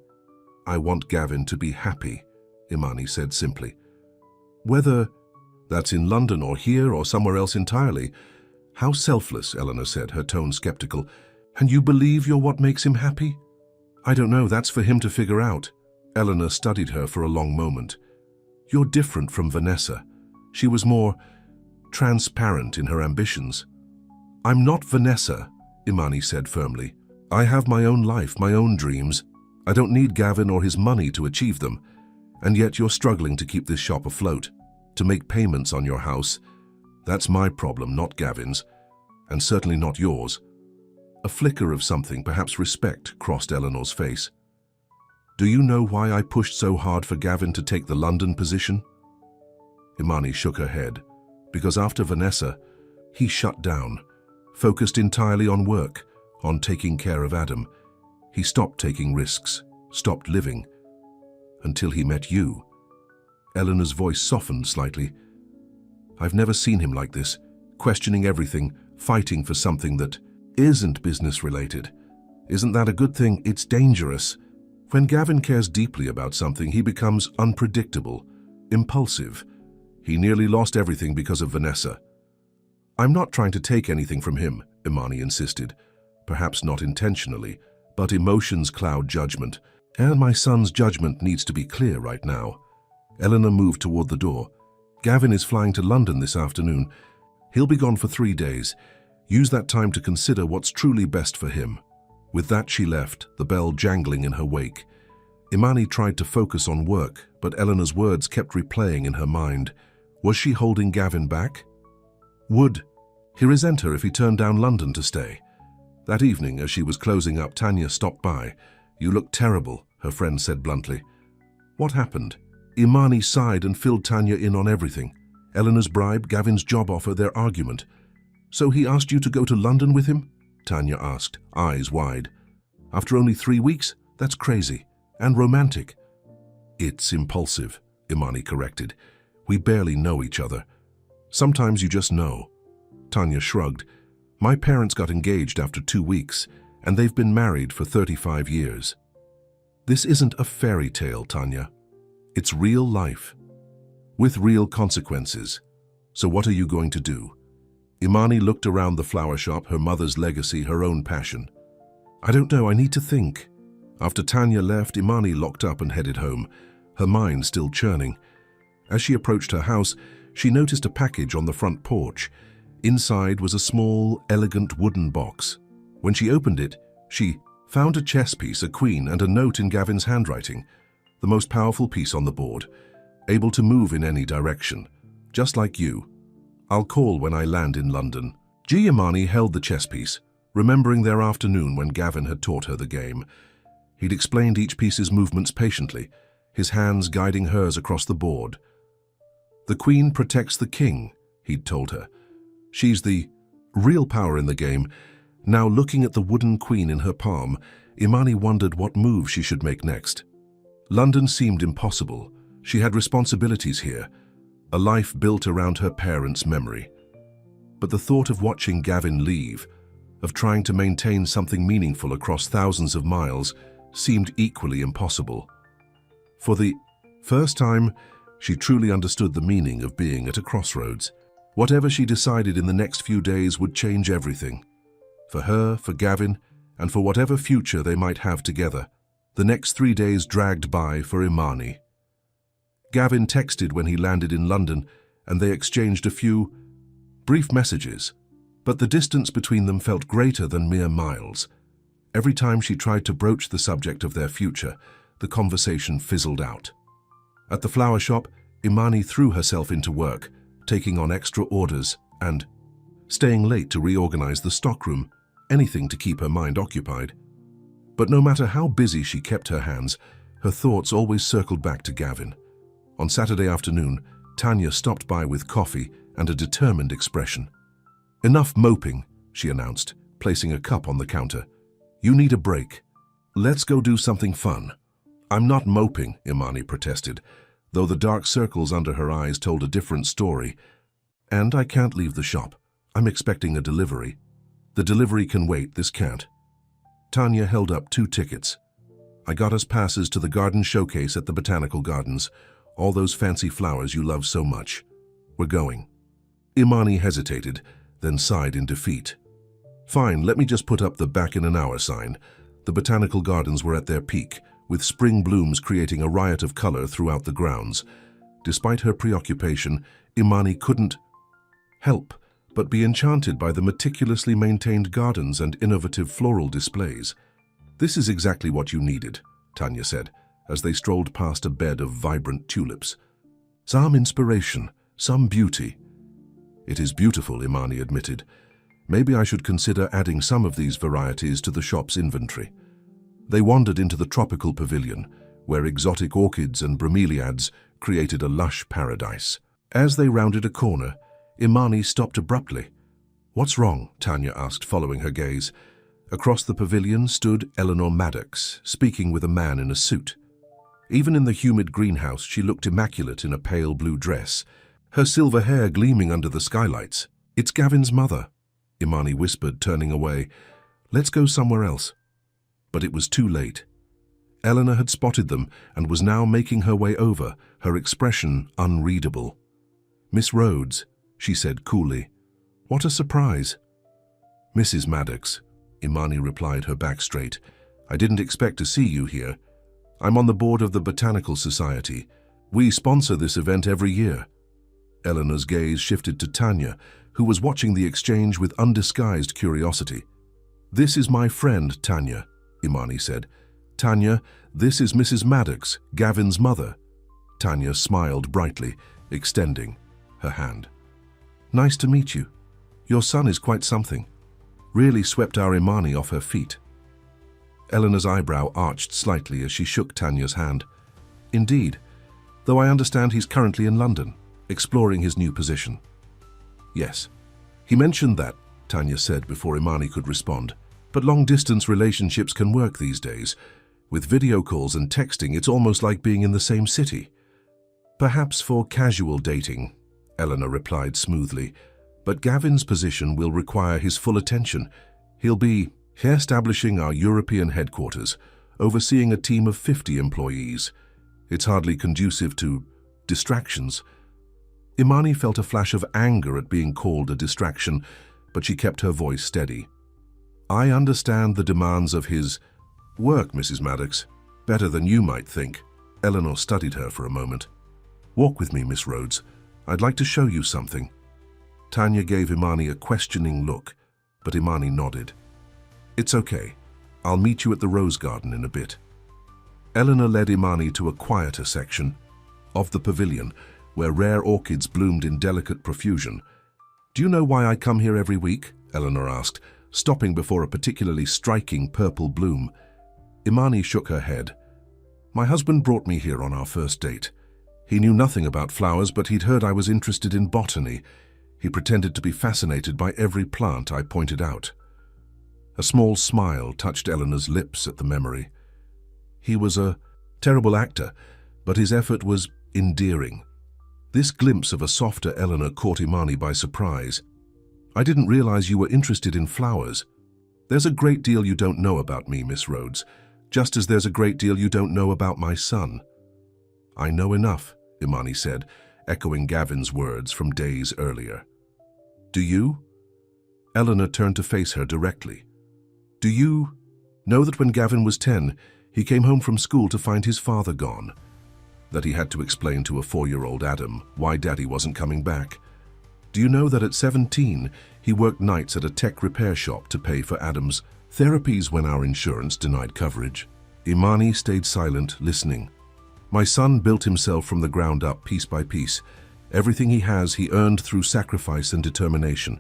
I want Gavin to be happy, Imani said simply. Whether that's in London or here or somewhere else entirely. How selfless, Eleanor said, her tone skeptical. And you believe you're what makes him happy? I don't know, that's for him to figure out. Eleanor studied her for a long moment. You're different from Vanessa. She was more transparent in her ambitions. I'm not Vanessa, Imani said firmly. I have my own life, my own dreams. I don't need Gavin or his money to achieve them. And yet you're struggling to keep this shop afloat, to make payments on your house. That's my problem, not Gavin's, and certainly not yours. A flicker of something, perhaps respect, crossed Eleanor's face. Do you know why I pushed so hard for Gavin to take the London position? Imani shook her head. Because after Vanessa, he shut down, focused entirely on work, on taking care of Adam. He stopped taking risks, stopped living, until he met you. Eleanor's voice softened slightly. I've never seen him like this, questioning everything, fighting for something that isn't business-related. Isn't that a good thing? It's dangerous. When Gavin cares deeply about something, he becomes unpredictable, impulsive. He nearly lost everything because of Vanessa. I'm not trying to take anything from him, Imani insisted. Perhaps not intentionally, but emotions cloud judgment, and my son's judgment needs to be clear right now. Eleanor moved toward the door. Gavin is flying to London this afternoon. He'll be gone for 3 days. Use that time to consider what's truly best for him. With that she left, the bell jangling in her wake. Imani tried to focus on work, but Eleanor's words kept replaying in her mind. Was she holding Gavin back? Would he resent her if he turned down London to stay? That evening, as she was closing up, Tanya stopped by. You look terrible, her friend said bluntly. What happened? Imani sighed and filled Tanya in on everything. Eleanor's bribe, Gavin's job offer, their argument. So he asked you to go to London with him? Tanya asked, eyes wide. After only 3 weeks? That's crazy. And romantic. It's impulsive, Imani corrected. We barely know each other. Sometimes you just know. Tanya shrugged. My parents got engaged after 2 weeks, and they've been married for 35 years. This isn't a fairy tale, Tanya. It's real life, with real consequences. So what are you going to do? Imani looked around the flower shop, her mother's legacy, her own passion. I don't know, I need to think. After Tanya left, Imani locked up and headed home, her mind still churning. As she approached her house, she noticed a package on the front porch. Inside was a small, elegant wooden box. When she opened it, she found a chess piece, a queen, and a note in Gavin's handwriting, the most powerful piece on the board, able to move in any direction. Just like you. I'll call when I land in London. Imani held the chess piece, remembering their afternoon when Gavin had taught her the game. He'd explained each piece's movements patiently, his hands guiding hers across the board. The queen protects the king, he'd told her. She's the real power in the game. Now looking at the wooden queen in her palm, Imani wondered what move she should make next. London seemed impossible. She had responsibilities here, a life built around her parents' memory. But the thought of watching Gavin leave, of trying to maintain something meaningful across thousands of miles, seemed equally impossible. For the first time, she truly understood the meaning of being at a crossroads. Whatever she decided in the next few days would change everything. For her, for Gavin, and for whatever future they might have together. The next 3 days dragged by for Imani. Gavin texted when he landed in London, and they exchanged a few brief messages. But the distance between them felt greater than mere miles. Every time she tried to broach the subject of their future, the conversation fizzled out. At the flower shop, Imani threw herself into work, taking on extra orders and staying late to reorganize the stockroom, anything to keep her mind occupied. But no matter how busy she kept her hands, her thoughts always circled back to Gavin. On Saturday afternoon, Tanya stopped by with coffee and a determined expression. "Enough moping," she announced, placing a cup on the counter. "You need a break. Let's go do something fun." "I'm not moping," Imani protested, though the dark circles under her eyes told a different story. "And I can't leave the shop. I'm expecting a delivery." "The delivery can wait, this can't." Tanya held up 2 tickets. "I got us passes to the garden showcase at the Botanical Gardens, all those fancy flowers you love so much. We're going." Imani hesitated, then sighed in defeat. "Fine, let me just put up the back in an hour sign." The Botanical Gardens were at their peak, with spring blooms creating a riot of color throughout the grounds. Despite her preoccupation, Imani couldn't help but be enchanted by the meticulously maintained gardens and innovative floral displays. "This is exactly what you needed," Tanya said, as they strolled past a bed of vibrant tulips. "Some inspiration, some beauty." "It is beautiful," Imani admitted. "Maybe I should consider adding some of these varieties to the shop's inventory." They wandered into the tropical pavilion, where exotic orchids and bromeliads created a lush paradise. As they rounded a corner, Imani stopped abruptly. "What's wrong?" Tanya asked, following her gaze. Across the pavilion stood Eleanor Maddox, speaking with a man in a suit. Even in the humid greenhouse, she looked immaculate in a pale blue dress, her silver hair gleaming under the skylights. "It's Gavin's mother," Imani whispered, turning away. "Let's go somewhere else." But it was too late. Eleanor had spotted them and was now making her way over, her expression unreadable. "Miss Rhodes," she said coolly. "What a surprise." "Mrs. Maddox," Imani replied, her back straight. "I didn't expect to see you here. I'm on the board of the Botanical Society. We sponsor this event every year." Eleanor's gaze shifted to Tanya, who was watching the exchange with undisguised curiosity. "This is my friend, Tanya," Imani said. "Tanya, this is Mrs. Maddox, Gavin's mother." Tanya smiled brightly, extending her hand. "Nice to meet you. Your son is quite something." Really swept our Imani off her feet. Eleanor's eyebrow arched slightly as she shook Tanya's hand. "Indeed, though I understand he's currently in London, exploring his new position." "Yes, he mentioned that," Tanya said before Imani could respond. "But long-distance relationships can work these days. With video calls and texting, it's almost like being in the same city." "Perhaps for casual dating," Eleanor replied smoothly. "But Gavin's position will require his full attention. He'll be here establishing our European headquarters, overseeing a team of 50 employees. It's hardly conducive to distractions." Imani felt a flash of anger at being called a distraction, but she kept her voice steady. "I understand the demands of his Work, Mrs. Maddox. Better than you might think. Eleanor studied her for a moment. Walk with me, Miss Rhodes. I'd like to show you something. Tanya gave Imani a questioning look, but Imani nodded. It's okay. I'll meet you at the rose garden in a bit. Eleanor led Imani to a quieter section of the pavilion, where rare orchids bloomed in delicate profusion. Do you know why I come here every week? Eleanor asked, stopping before a particularly striking purple bloom. Imani shook her head. My husband brought me here on our first date. He knew nothing about flowers, but he'd heard I was interested in botany. He pretended to be fascinated by every plant I pointed out. A small smile touched Eleanor's lips at the memory. He was a terrible actor, but his effort was endearing. This glimpse of a softer Eleanor caught Imani by surprise. I didn't realize you were interested in flowers. There's a great deal you don't know about me, Miss Rhodes, just as there's a great deal you don't know about my son. I know enough, Imani said, echoing Gavin's words from days earlier. Do you? Eleanor turned to face her directly. Do you know that when Gavin was 10, he came home from school to find his father gone? That he had to explain to a 4-year-old Adam why Daddy wasn't coming back? Do you know that at 17, he worked nights at a tech repair shop to pay for Adam's therapies when our insurance denied coverage? Imani stayed silent, listening. My son built himself from the ground up, piece by piece. Everything he has, he earned through sacrifice and determination.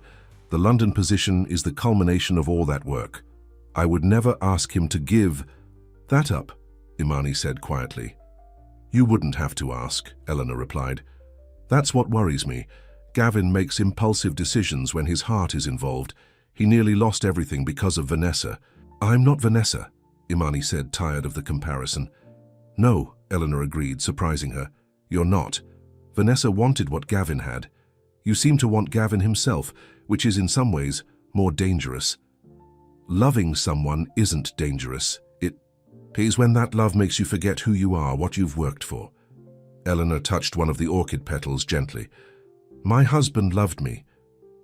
The London position is the culmination of all that work. I would never ask him to give that up, Imani said quietly. You wouldn't have to ask, Eleanor replied. That's what worries me. Gavin makes impulsive decisions when his heart is involved. He nearly lost everything because of Vanessa. I'm not Vanessa, Imani said, tired of the comparison. No, Eleanor agreed, surprising her. You're not. Vanessa wanted what Gavin had. You seem to want Gavin himself, which is in some ways more dangerous. Loving someone isn't dangerous. It is when that love makes you forget who you are, what you've worked for. Eleanor touched one of the orchid petals gently. My husband loved me,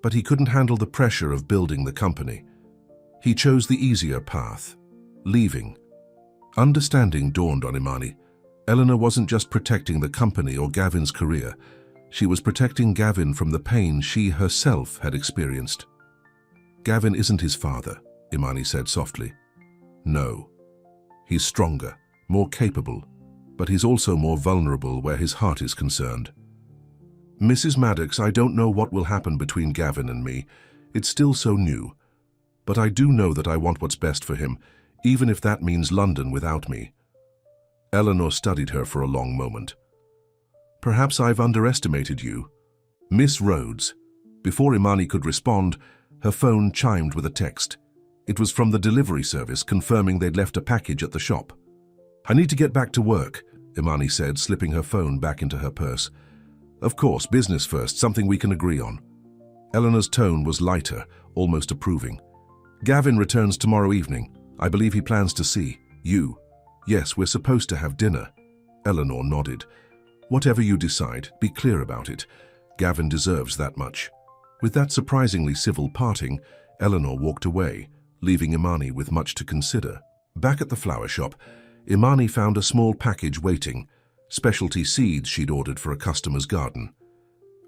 but he couldn't handle the pressure of building the company. He chose the easier path, leaving. Understanding dawned on Imani. Eleanor wasn't just protecting the company or Gavin's career. She was protecting Gavin from the pain she herself had experienced. Gavin isn't his father, Imani said softly. No. He's stronger, more capable, but he's also more vulnerable where his heart is concerned. Mrs. Maddox, I don't know what will happen between Gavin and me. It's still so new. But I do know that I want what's best for him, even if that means London without me. Eleanor studied her for a long moment. Perhaps I've underestimated you. Miss Rhodes. Before Imani could respond, her phone chimed with a text. It was from the delivery service confirming they'd left a package at the shop. I need to get back to work, Imani said, slipping her phone back into her purse. Of course, business first, something we can agree on. Eleanor's tone was lighter, almost approving. Gavin returns tomorrow evening. I believe he plans to see you. Yes, we're supposed to have dinner. Eleanor nodded. Whatever you decide, be clear about it. Gavin deserves that much. With that surprisingly civil parting, Eleanor walked away, leaving Imani with much to consider. Back at the flower shop, Imani found a small package waiting, specialty seeds she'd ordered for a customer's garden.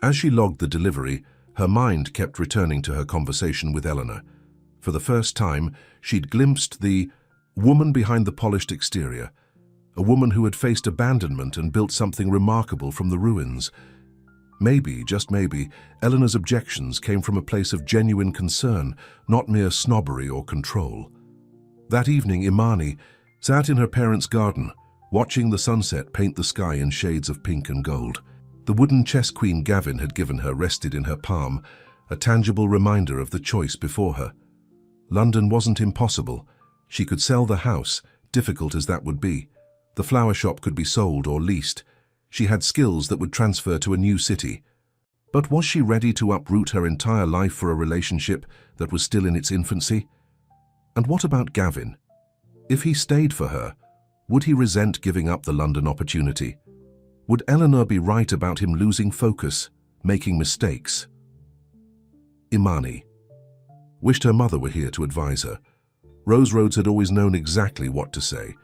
As she logged the delivery, her mind kept returning to her conversation with Eleanor. For the first time, she'd glimpsed the woman behind the polished exterior, a woman who had faced abandonment and built something remarkable from the ruins. Maybe, just maybe, Eleanor's objections came from a place of genuine concern, not mere snobbery or control. That evening, Imani sat in her parents' garden, watching the sunset paint the sky in shades of pink and gold. The wooden chess queen Gavin had given her rested in her palm, a tangible reminder of the choice before her. London wasn't impossible. She could sell the house, difficult as that would be. The flower shop could be sold or leased. She had skills that would transfer to a new city. But was she ready to uproot her entire life for a relationship that was still in its infancy? And what about Gavin? If he stayed for her, would he resent giving up the London opportunity? Would Eleanor be right about him losing focus, making mistakes? Imani wished her mother were here to advise her. Crossroads had always known exactly what to say,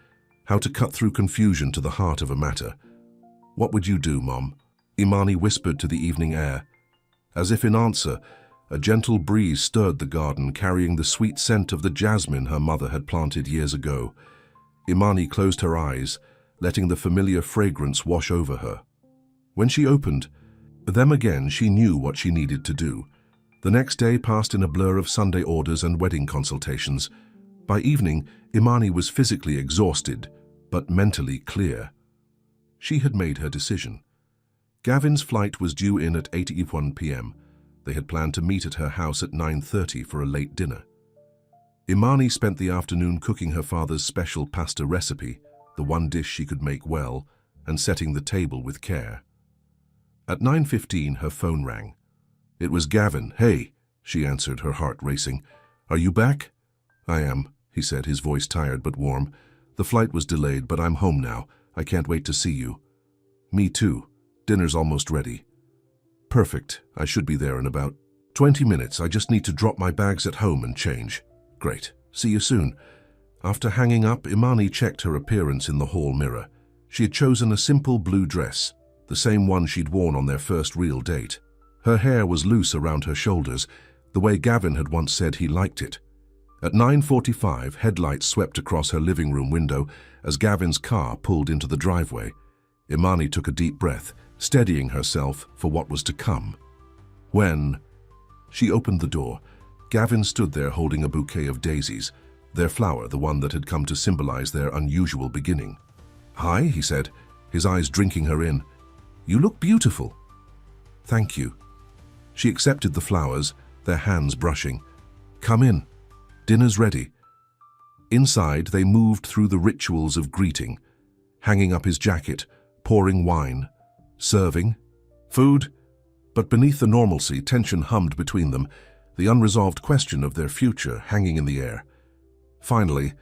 how to cut through confusion to the heart of a matter. "What would you do, Mom?" Imani whispered to the evening air. As if in answer, a gentle breeze stirred the garden, carrying the sweet scent of the jasmine her mother had planted years ago. Imani closed her eyes, letting the familiar fragrance wash over her. When she opened them again, she knew what she needed to do. The next day passed in a blur of Sunday orders and wedding consultations. By evening, Imani was physically exhausted, but mentally clear. She had made her decision. Gavin's flight was due in at 8:01 p.m. They had planned to meet at her house at 9:30 for a late dinner. Imani spent the afternoon cooking her father's special pasta recipe, the one dish she could make well, and setting the table with care. At 9:15, her phone rang. It was Gavin. "Hey," she answered, her heart racing. "Are you back?" "I am," he said, his voice tired but warm. "The flight was delayed, but I'm home now. I can't wait to see you." "Me too. Dinner's almost ready." "Perfect. I should be there in about 20 minutes. I just need to drop my bags at home and change." "Great. See you soon." After hanging up, Imani checked her appearance in the hall mirror. She had chosen a simple blue dress, the same one she'd worn on their first real date. Her hair was loose around her shoulders, the way Gavin had once said he liked it. At 9:45, headlights swept across her living room window as Gavin's car pulled into the driveway. Imani took a deep breath, steadying herself for what was to come. When she opened the door, Gavin stood there holding a bouquet of daisies, their flower, the one that had come to symbolize their unusual beginning. "Hi," he said, his eyes drinking her in. "You look beautiful." "Thank you." She accepted the flowers, their hands brushing. "Come in. Dinner's ready." Inside, they moved through the rituals of greeting, hanging up his jacket, pouring wine, serving food. But beneath the normalcy, tension hummed between them, the unresolved question of their future hanging in the air. Finally,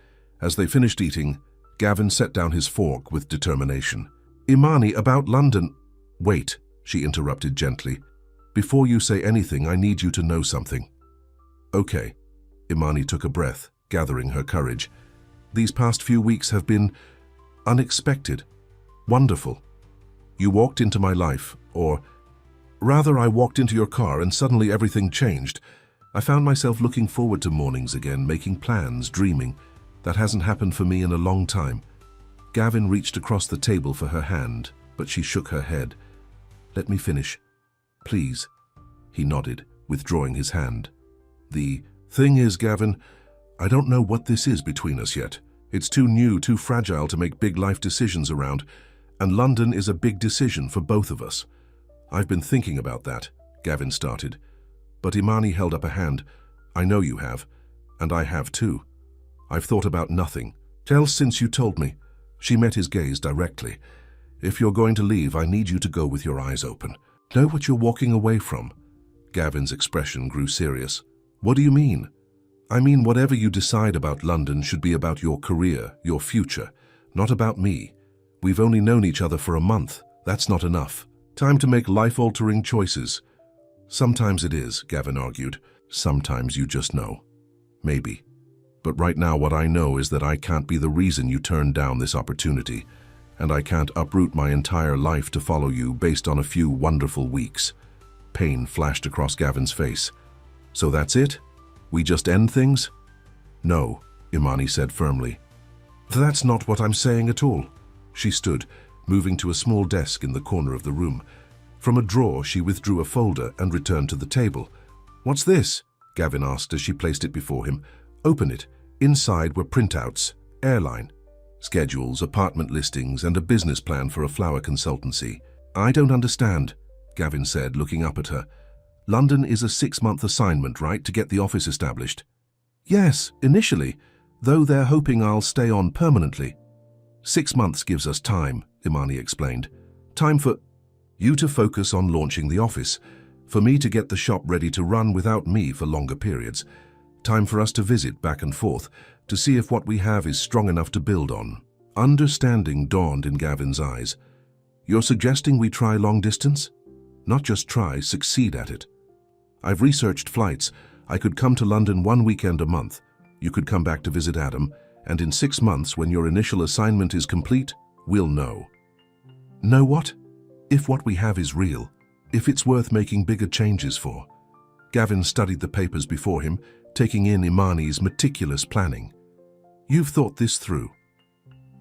as they finished eating, Gavin set down his fork with determination. "Imani, about London—" "Wait," she interrupted gently. "Before you say anything, I need you to know something." "Okay." Imani took a breath, gathering her courage. "These past few weeks have been unexpected, wonderful. You walked into my life, or rather, I walked into your car and suddenly everything changed. I found myself looking forward to mornings again, making plans, dreaming. That hasn't happened for me in a long time." Gavin reached across the table for her hand, but she shook her head. "Let me finish, please." He nodded, withdrawing his hand. "The thing is, Gavin, I don't know what this is between us yet. It's too new, too fragile to make big life decisions around, and London is a big decision for both of us." "I've been thinking about that," Gavin started. But Imani held up a hand. "I know you have, and I have too. I've thought about nothing else since you told me." She met his gaze directly. "If you're going to leave, I need you to go with your eyes open. Know what you're walking away from." Gavin's expression grew serious. "What do you mean?" "I mean, whatever you decide about London should be about your career, your future, not about me. We've only known each other for a month. That's not enough. Time to make life-altering choices." "Sometimes it is," Gavin argued. "Sometimes you just know. Maybe. But right now what I know is that I can't be the reason you turned down this opportunity, and I can't uproot my entire life to follow you based on a few wonderful weeks." Pain flashed across Gavin's face. "So that's it? We just end things?" "No," Imani said firmly. "That's not what I'm saying at all." She stood, moving to a small desk in the corner of the room. From a drawer, she withdrew a folder and returned to the table. "What's this?" Gavin asked as she placed it before him. "Open it." Inside were printouts, airline schedules, apartment listings, and a business plan for a flower consultancy. "I don't understand," Gavin said, looking up at her. "London is a 6-month assignment, right, to get the office established?" "Yes, initially, though they're hoping I'll stay on permanently." 6 months gives us time," Imani explained. "Time for you to focus on launching the office, for me to get the shop ready to run without me for longer periods. Time for us to visit back and forth, to see if what we have is strong enough to build on." Understanding dawned in Gavin's eyes. "You're suggesting we try long distance?" "Not just try, succeed at it. I've researched flights. I could come to London 1 weekend a month. You could come back to visit Adam, and in 6 months, when your initial assignment is complete, we'll know. Know what? If what we have is real, if it's worth making bigger changes for. Gavin studied the papers before him, taking in Imani's meticulous planning. You've thought this through.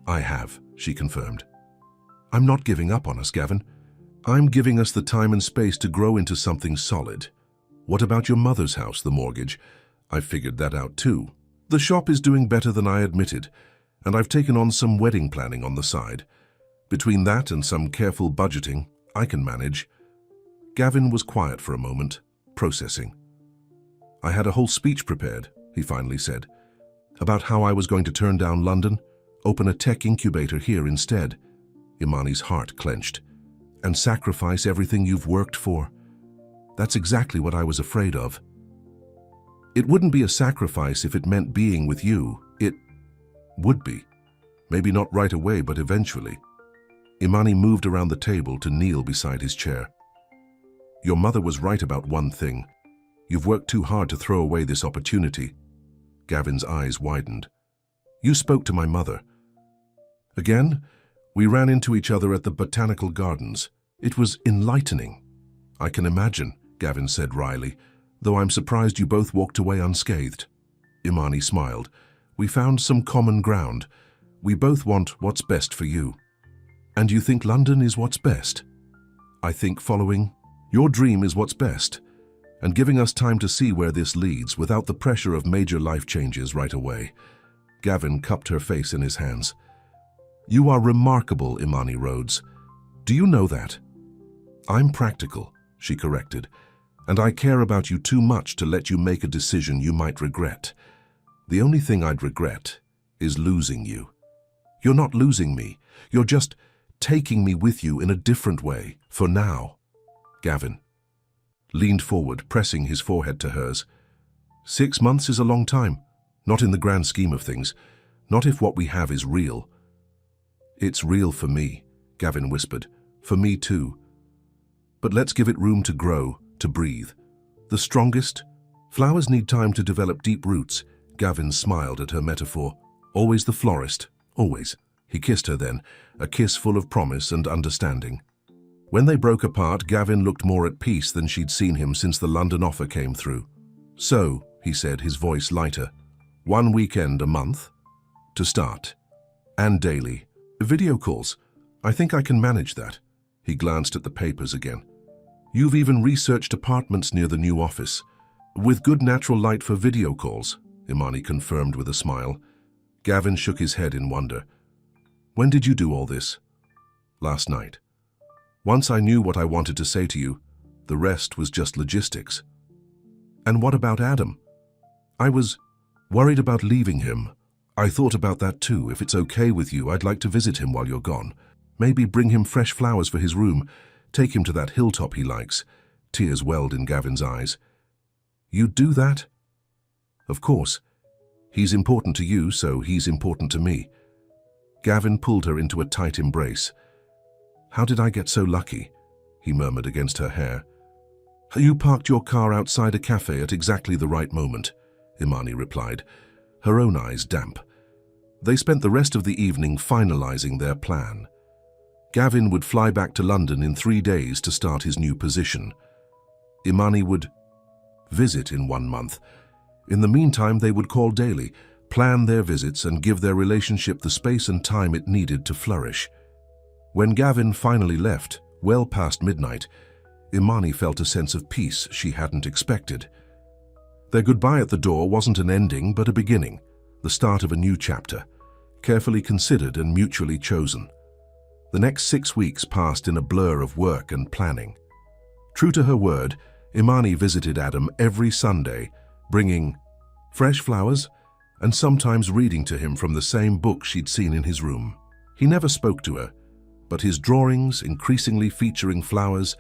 I have, she confirmed. I'm not giving up on us, Gavin. I'm giving us the time and space to grow into something solid. What about your mother's house, the mortgage? I've figured that out too. The shop is doing better than I admitted, and I've taken on some wedding planning on the side. Between that and some careful budgeting, I can manage. Gavin was quiet for a moment, processing. I had a whole speech prepared, he finally said, about how I was going to turn down London, open a tech incubator here instead. Imani's heart clenched. And sacrifice everything you've worked for. That's exactly what I was afraid of. It wouldn't be a sacrifice if it meant being with you. It would be. Maybe not right away, but eventually. Imani moved around the table to kneel beside his chair. Your mother was right about one thing. You've worked too hard to throw away this opportunity. Gavin's eyes widened. You spoke to my mother. Again, we ran into each other at the botanical gardens. It was enlightening. I can imagine, Gavin said wryly, though I'm surprised you both walked away unscathed. Imani smiled. We found some common ground. We both want what's best for you. And you think London is what's best? I think following your dream is what's best, and giving us time to see where this leads without the pressure of major life changes right away. Gavin cupped her face in his hands. You are remarkable, Imani Rhodes. Do you know that? I'm practical, she corrected, and I care about you too much to let you make a decision you might regret. The only thing I'd regret is losing you. You're not losing me. You're just taking me with you in a different way, for now. Gavin leaned forward, pressing his forehead to hers. 6 months is a long time, not in the grand scheme of things, not if what we have is real. It's real for me, Gavin whispered. For me too. But let's give it room to grow, to breathe. The strongest? Flowers need time to develop deep roots. Gavin smiled at her metaphor. Always the florist, always. He kissed her then, a kiss full of promise and understanding. When they broke apart, Gavin looked more at peace than she'd seen him since the London offer came through. So, he said, his voice lighter, 1 weekend a month? To start. And daily. Video calls. I think I can manage that. He glanced at the papers again. You've even researched apartments near the new office. With good natural light for video calls, Imani confirmed with a smile. Gavin shook his head in wonder. When did you do all this? Last night. Once I knew what I wanted to say to you, the rest was just logistics. And what about Adam? I was worried about leaving him. I thought about that too. If it's okay with you, I'd like to visit him while you're gone. Maybe bring him fresh flowers for his room. Take him to that hilltop he likes. Tears welled in Gavin's eyes. You'd do that? Of course. He's important to you, so he's important to me. Gavin pulled her into a tight embrace. How did I get so lucky? He murmured against her hair. You parked your car outside a cafe at exactly the right moment, Imani replied, her own eyes damp. They spent the rest of the evening finalizing their plan. Gavin would fly back to London in 3 days to start his new position. Imani would visit in 1 month. In the meantime, they would call daily, plan their visits, and give their relationship the space and time it needed to flourish. When Gavin finally left, well past midnight, Imani felt a sense of peace she hadn't expected. Their goodbye at the door wasn't an ending, but a beginning, the start of a new chapter, carefully considered and mutually chosen. The next 6 weeks passed in a blur of work and planning. True to her word, Imani visited Adam every Sunday, bringing fresh flowers and sometimes reading to him from the same book she'd seen in his room. He never spoke to her, but his drawings, increasingly featuring flowers,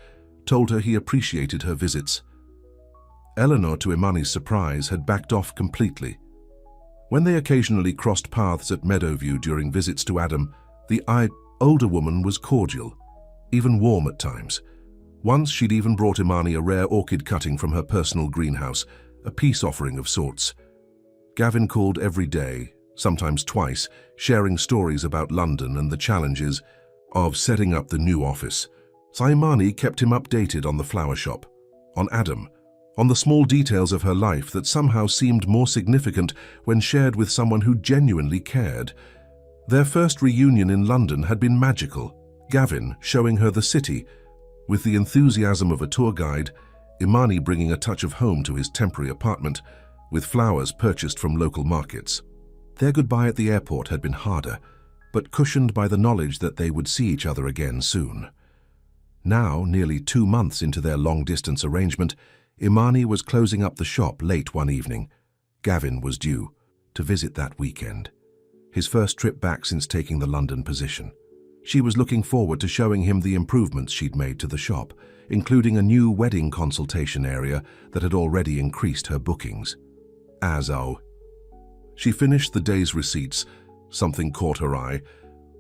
told her he appreciated her visits. Eleanor, to Imani's surprise, had backed off completely. When they occasionally crossed paths at Meadowview during visits to Adam, the older woman was cordial, even warm at times. Once she'd even brought Imani a rare orchid cutting from her personal greenhouse, a peace offering of sorts. Gavin called every day, sometimes twice, sharing stories about London and the challenges of setting up the new office. Imani kept him updated on the flower shop, on Adam, on the small details of her life that somehow seemed more significant when shared with someone who genuinely cared. Their first reunion in London had been magical, Gavin showing her the city, with the enthusiasm of a tour guide, Imani bringing a touch of home to his temporary apartment, with flowers purchased from local markets. Their goodbye at the airport had been harder, but cushioned by the knowledge that they would see each other again soon. Now, nearly 2 months into their long-distance arrangement, Imani was closing up the shop late one evening. Gavin was due to visit that weekend, his first trip back since taking the London position. She was looking forward to showing him the improvements she'd made to the shop, including a new wedding consultation area that had already increased her bookings. She finished the day's receipts. Something caught her eye,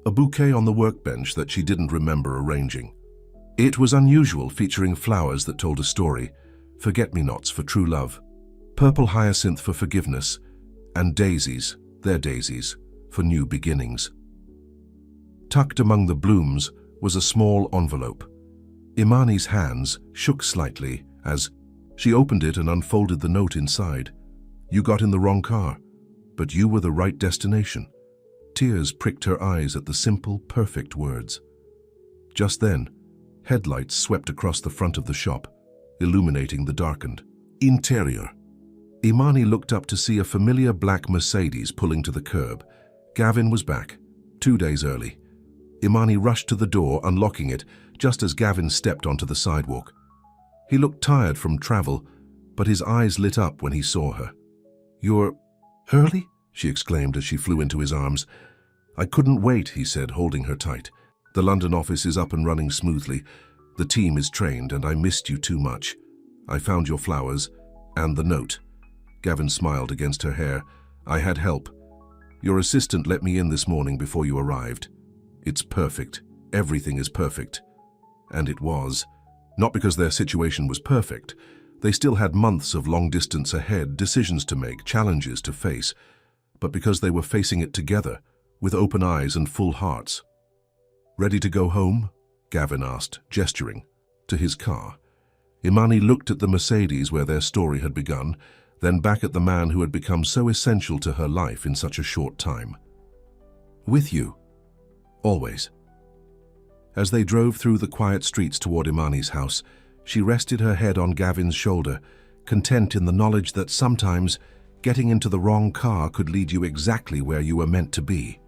a bouquet on the workbench that she didn't remember arranging. It was unusual, featuring flowers that told a story, forget-me-nots for true love, purple hyacinth for forgiveness, and daisies, their daisies, for new beginnings. Tucked among the blooms was a small envelope. Imani's hands shook slightly as she opened it and unfolded the note inside. "You got in the wrong car, but you were the right destination." Tears pricked her eyes at the simple, perfect words. Just then, headlights swept across the front of the shop, illuminating the darkened interior. Imani looked up to see a familiar black Mercedes pulling to the curb. Gavin was back, 2 days early. Imani rushed to the door, unlocking it, just as Gavin stepped onto the sidewalk. He looked tired from travel, but his eyes lit up when he saw her. "You're early?" she exclaimed as she flew into his arms. "I couldn't wait," he said, holding her tight. "The London office is up and running smoothly. The team is trained, and I missed you too much. I found your flowers and the note." Gavin smiled against her hair. "I had help. Your assistant let me in this morning before you arrived. It's perfect. Everything is perfect." And it was. Not because their situation was perfect. They still had months of long distance ahead, decisions to make, challenges to face, but because they were facing it together, with open eyes and full hearts. "Ready to go home?" Gavin asked, gesturing to his car. Imani looked at the Mercedes where their story had begun, then back at the man who had become so essential to her life in such a short time. "With you. Always." As they drove through the quiet streets toward Imani's house, she rested her head on Gavin's shoulder, content in the knowledge that sometimes getting into the wrong car could lead you exactly where you were meant to be.